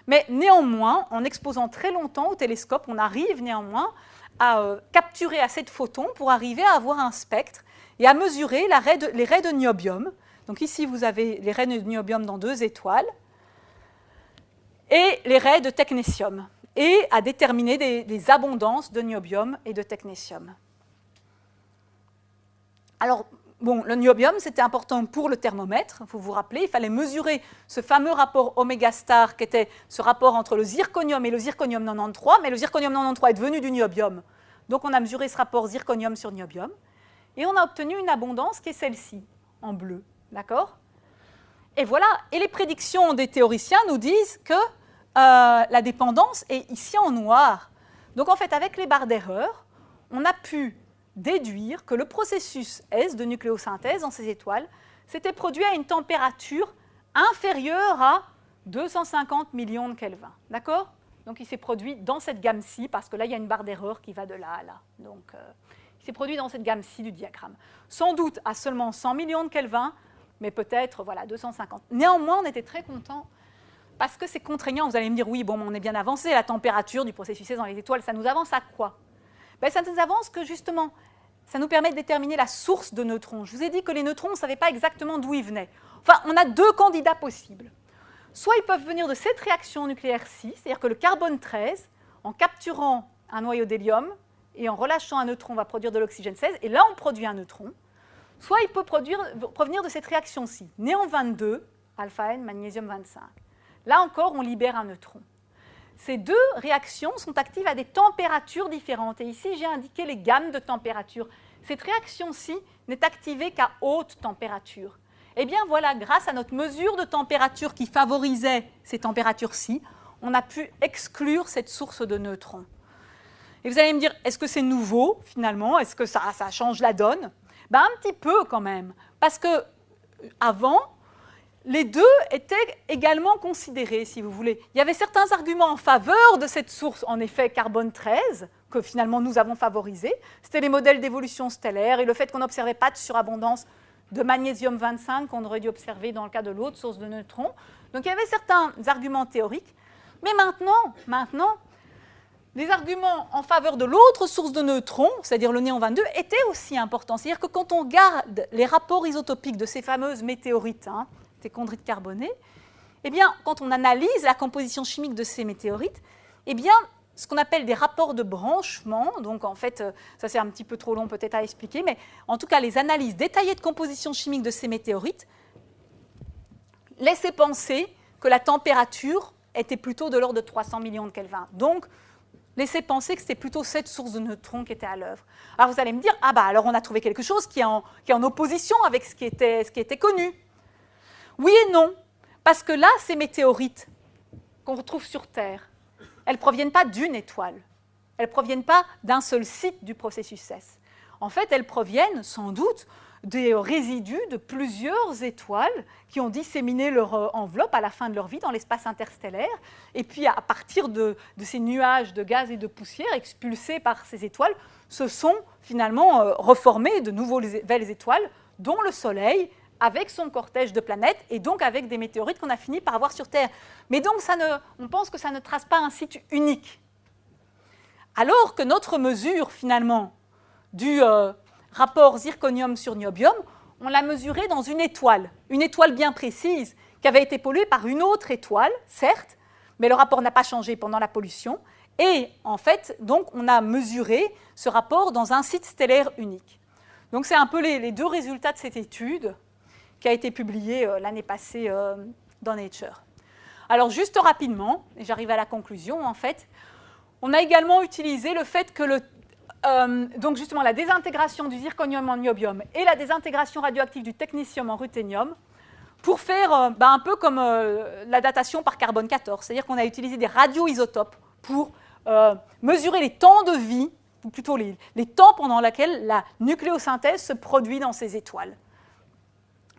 Mais néanmoins, en exposant très longtemps au télescope, on arrive néanmoins à capturer assez de photons pour arriver à avoir un spectre et à mesurer les raies de niobium. Donc ici, vous avez les raies de niobium dans 2 étoiles, et les raies de technétium, et à déterminer des abondances de niobium et de technétium. Alors, bon, le niobium, c'était important pour le thermomètre, il faut vous rappeler, il fallait mesurer ce fameux rapport oméga star, qui était ce rapport entre le zirconium et le zirconium 93, mais le zirconium 93 est devenu du niobium, donc on a mesuré ce rapport zirconium sur niobium, et on a obtenu une abondance qui est celle-ci, en bleu, d'accord ? Et voilà, et les prédictions des théoriciens nous disent que la dépendance est ici en noir. Donc en fait, avec les barres d'erreur, on a pu déduire que le processus S de nucléosynthèse dans ces étoiles s'était produit à une température inférieure à 250 millions de Kelvin. D'accord ? Donc il s'est produit dans cette gamme-ci, parce que là, il y a une barre d'erreur qui va de là à là. Donc il s'est produit dans cette gamme-ci du diagramme. Sans doute à seulement 100 millions de Kelvin, mais peut-être, voilà, 250. Néanmoins, on était très contents, parce que c'est contraignant. Vous allez me dire, oui, bon, on est bien avancé, la température du processus S dans les étoiles, ça nous avance à quoi ? Ben, ça nous avance que, justement, ça nous permet de déterminer la source de neutrons. Je vous ai dit que les neutrons, on ne savait pas exactement d'où ils venaient. Enfin, on a 2 candidats possibles. Soit ils peuvent venir de cette réaction nucléaire-ci, c'est-à-dire que le carbone 13, en capturant un noyau d'hélium et en relâchant un neutron, va produire de l'oxygène 16, et là, on produit un neutron. Soit il peut provenir de cette réaction-ci, néon 22, alpha N, magnésium 25. Là encore, on libère un neutron. Ces 2 réactions sont actives à des températures différentes. Et ici, j'ai indiqué les gammes de température. Cette réaction-ci n'est activée qu'à haute température. Eh bien voilà, grâce à notre mesure de température qui favorisait ces températures-ci, on a pu exclure cette source de neutrons. Et vous allez me dire, est-ce que c'est nouveau finalement? Est-ce que ça change la donne? Ben, un petit peu quand même, parce que avant, les 2 étaient également considérés, si vous voulez. Il y avait certains arguments en faveur de cette source, en effet, carbone 13, que finalement nous avons favorisé. C'était les modèles d'évolution stellaire et le fait qu'on n'observait pas de surabondance de magnésium 25 qu'on aurait dû observer dans le cas de l'autre source de neutrons. Donc il y avait certains arguments théoriques. Mais maintenant, les arguments en faveur de l'autre source de neutrons, c'est-à-dire le néon 22, étaient aussi importants. C'est-à-dire que quand on regarde les rapports isotopiques de ces fameuses météorites, ces chondrites carbonées, eh bien, quand on analyse la composition chimique de ces météorites, eh bien, ce qu'on appelle des rapports de branchement, donc en fait, ça c'est un petit peu trop long peut-être à expliquer, mais en tout cas, les analyses détaillées de composition chimique de ces météorites laissaient penser que la température était plutôt de l'ordre de 300 millions de Kelvin. Donc, laissait penser que c'était plutôt cette source de neutrons qui était à l'œuvre. Alors vous allez me dire, ah bah alors on a trouvé quelque chose qui est en opposition avec ce qui était connu. Oui et non, parce que là, ces météorites qu'on retrouve sur Terre, elles ne proviennent pas d'une étoile, elles ne proviennent pas d'un seul site du processus S. En fait, elles proviennent sans doute des résidus de plusieurs étoiles qui ont disséminé leur enveloppe à la fin de leur vie dans l'espace interstellaire. Et puis, à partir de ces nuages de gaz et de poussière expulsés par ces étoiles, se sont finalement reformées de nouvelles étoiles, dont le Soleil, avec son cortège de planètes, et donc avec des météorites qu'on a fini par avoir sur Terre. Mais donc, on pense que ça ne trace pas un site unique. Alors que notre mesure, finalement, du rapport zirconium sur niobium, on l'a mesuré dans une étoile bien précise, qui avait été polluée par une autre étoile, certes, mais le rapport n'a pas changé pendant la pollution, Et en fait, donc, on a mesuré ce rapport dans un site stellaire unique. Donc c'est un peu les deux résultats de cette étude qui a été publiée l'année passée dans Nature. Alors juste rapidement, et j'arrive à la conclusion en fait, on a également utilisé le fait que donc justement la désintégration du zirconium en niobium et la désintégration radioactive du technétium en ruthénium pour faire un peu comme la datation par carbone 14, c'est-à-dire qu'on a utilisé des radioisotopes pour mesurer les temps de vie, ou plutôt les temps pendant lesquels la nucléosynthèse se produit dans ces étoiles.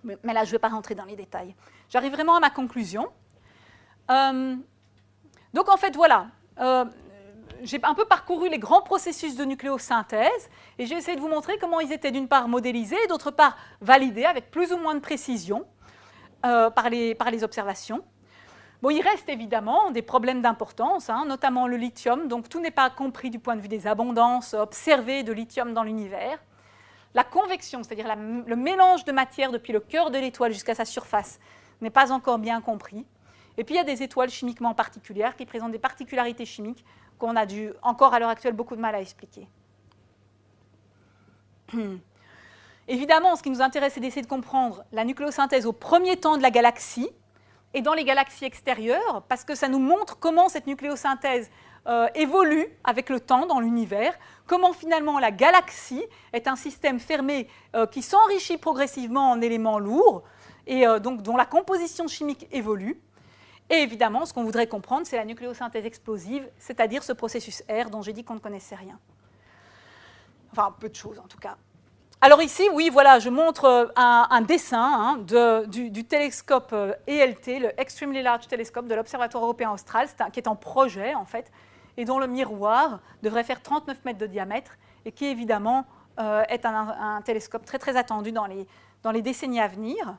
Mais là, je ne vais pas rentrer dans les détails. J'arrive vraiment à ma conclusion. Donc, en fait, voilà. J'ai un peu parcouru les grands processus de nucléosynthèse et j'ai essayé de vous montrer comment ils étaient d'une part modélisés et d'autre part validés avec plus ou moins de précision par les observations. Bon, il reste évidemment des problèmes d'importance, notamment le lithium. Donc, tout n'est pas compris du point de vue des abondances observées de lithium dans l'univers. La convection, c'est-à-dire le mélange de matière depuis le cœur de l'étoile jusqu'à sa surface, n'est pas encore bien compris. Et puis, il y a des étoiles chimiquement particulières qui présentent des particularités chimiques qu'on a encore à l'heure actuelle beaucoup de mal à expliquer. Évidemment, ce qui nous intéresse, c'est d'essayer de comprendre la nucléosynthèse au premier temps de la galaxie et dans les galaxies extérieures, parce que ça nous montre comment cette nucléosynthèse évolue avec le temps dans l'univers, comment finalement la galaxie est un système fermé qui s'enrichit progressivement en éléments lourds et donc dont la composition chimique évolue. Et évidemment, ce qu'on voudrait comprendre, c'est la nucléosynthèse explosive, c'est-à-dire ce processus R dont j'ai dit qu'on ne connaissait rien. Enfin, peu de choses en tout cas. Alors ici, oui, voilà, je montre un dessin du télescope ELT, le Extremely Large Telescope de l'Observatoire européen austral, qui est en projet en fait, et dont le miroir devrait faire 39 mètres de diamètre, et qui évidemment est un télescope très très attendu dans les décennies à venir.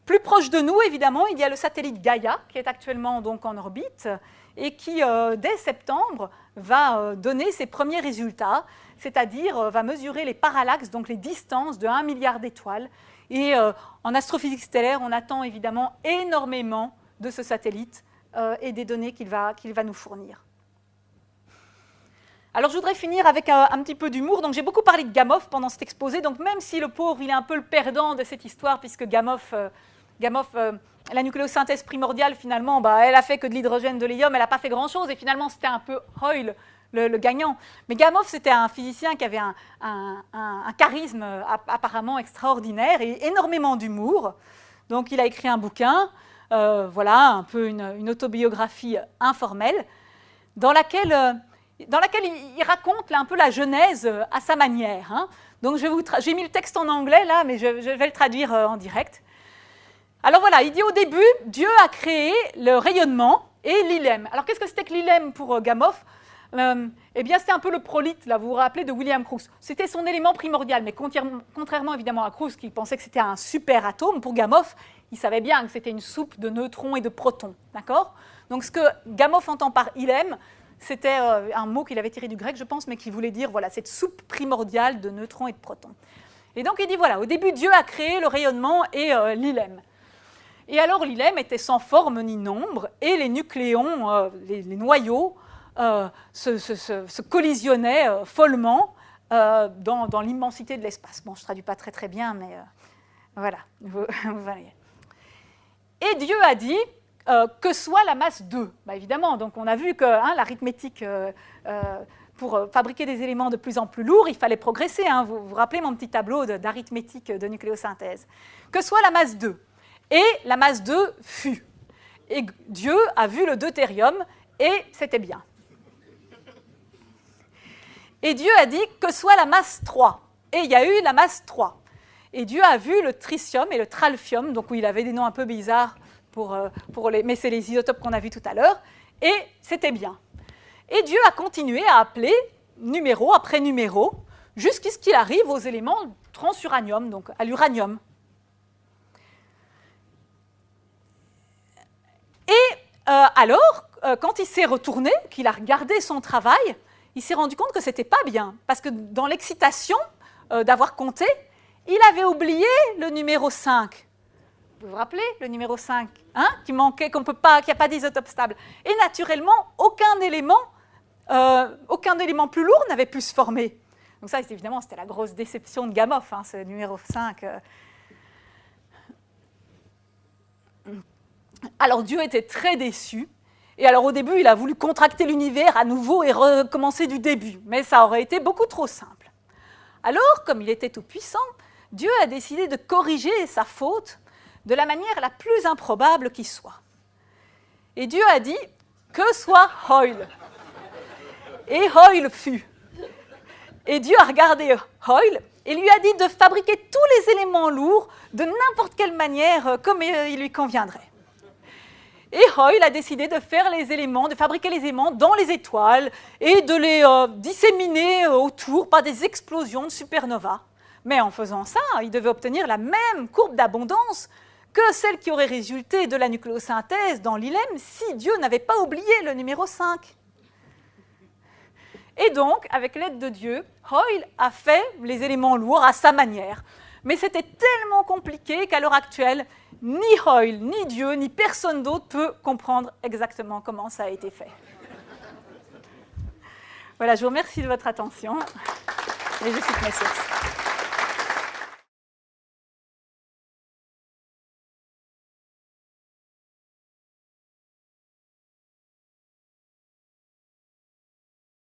Plus proche de nous, évidemment, il y a le satellite Gaia, qui est actuellement donc en orbite, et qui, dès septembre, va donner ses premiers résultats, c'est-à-dire va mesurer les parallaxes, donc les distances de 1 milliard d'étoiles. Et en astrophysique stellaire, on attend évidemment énormément de ce satellite et des données qu'il va nous fournir. Alors je voudrais finir avec un petit peu d'humour. Donc j'ai beaucoup parlé de Gamow pendant cet exposé, donc même si le pauvre, il est un peu le perdant de cette histoire, puisque Gamow, la nucléosynthèse primordiale, finalement, elle a fait que de l'hydrogène, de l'hélium, elle n'a pas fait grand-chose, et finalement c'était un peu Hoyle le gagnant. Mais Gamow, c'était un physicien qui avait un charisme apparemment extraordinaire et énormément d'humour. Donc il a écrit un bouquin, voilà, un peu une autobiographie informelle, dans laquelle il raconte un peu la genèse à sa manière. Donc j'ai mis le texte en anglais là, mais je vais le traduire en direct. Alors voilà, il dit au début, Dieu a créé le rayonnement et l'ILM. Alors qu'est-ce que c'était que l'ILM pour Gamow ? Eh bien, c'était un peu le prolite, là, vous vous rappelez, de William Crookes. C'était son élément primordial, mais contrairement évidemment à Crookes, qui pensait que c'était un super atome, pour Gamow, il savait bien que c'était une soupe de neutrons et de protons. D'accord ? Donc ce que Gamow entend par ILM, c'était un mot qu'il avait tiré du grec, je pense, mais qui voulait dire voilà, cette soupe primordiale de neutrons et de protons. Et donc il dit voilà, au début, Dieu a créé le rayonnement et l'ILM. Et alors l'ILM était sans forme ni nombre, et les nucléons, les noyaux, se collisionnaient follement dans l'immensité de l'espace. Bon, je ne traduis pas très très bien, mais voilà, vous voyez. Et Dieu a dit que soit la masse 2. Évidemment, donc on a vu que l'arithmétique, pour fabriquer des éléments de plus en plus lourds, il fallait progresser. Vous vous rappelez mon petit tableau d'arithmétique de nucléosynthèse. Que soit la masse 2. Et la masse 2 fut. Et Dieu a vu le deutérium, et c'était bien. Et Dieu a dit que soit la masse 3. Et il y a eu la masse 3. Et Dieu a vu le tritium et le tralfium, donc où il avait des noms un peu bizarres, mais c'est les isotopes qu'on a vus tout à l'heure, et c'était bien. Et Dieu a continué à appeler numéro après numéro, jusqu'à ce qu'il arrive aux éléments transuranium, donc à l'uranium. Et alors, quand il s'est retourné, qu'il a regardé son travail, il s'est rendu compte que ce n'était pas bien, parce que dans l'excitation d'avoir compté, il avait oublié le numéro 5. Vous vous rappelez, le numéro 5, qui manquait, qu'il n'y a pas d'isotope stable. Et naturellement, aucun élément aucun élément plus lourd n'avait pu se former. Donc ça, évidemment, c'était la grosse déception de Gamow, hein, ce numéro 5. Alors Dieu était très déçu. Et alors au début, il a voulu contracter l'univers à nouveau et recommencer du début. Mais ça aurait été beaucoup trop simple. Alors, comme il était tout-puissant, Dieu a décidé de corriger sa faute de la manière la plus improbable qui soit. Et Dieu a dit que soit Hoyle. Et Hoyle fut. Et Dieu a regardé Hoyle et lui a dit de fabriquer tous les éléments lourds de n'importe quelle manière comme il lui conviendrait. Et Hoyle a décidé de faire les éléments, de fabriquer les éléments dans les étoiles et de les disséminer autour par des explosions de supernovas. Mais en faisant ça, il devait obtenir la même courbe d'abondance que celle qui aurait résulté de la nucléosynthèse dans l'ILM si Dieu n'avait pas oublié le numéro 5. Et donc, avec l'aide de Dieu, Hoyle a fait les éléments lourds à sa manière. Mais c'était tellement compliqué qu'à l'heure actuelle, ni Hoyle, ni Dieu, ni personne d'autre peut comprendre exactement comment ça a été fait. Voilà, je vous remercie de votre attention et je cite mes sources.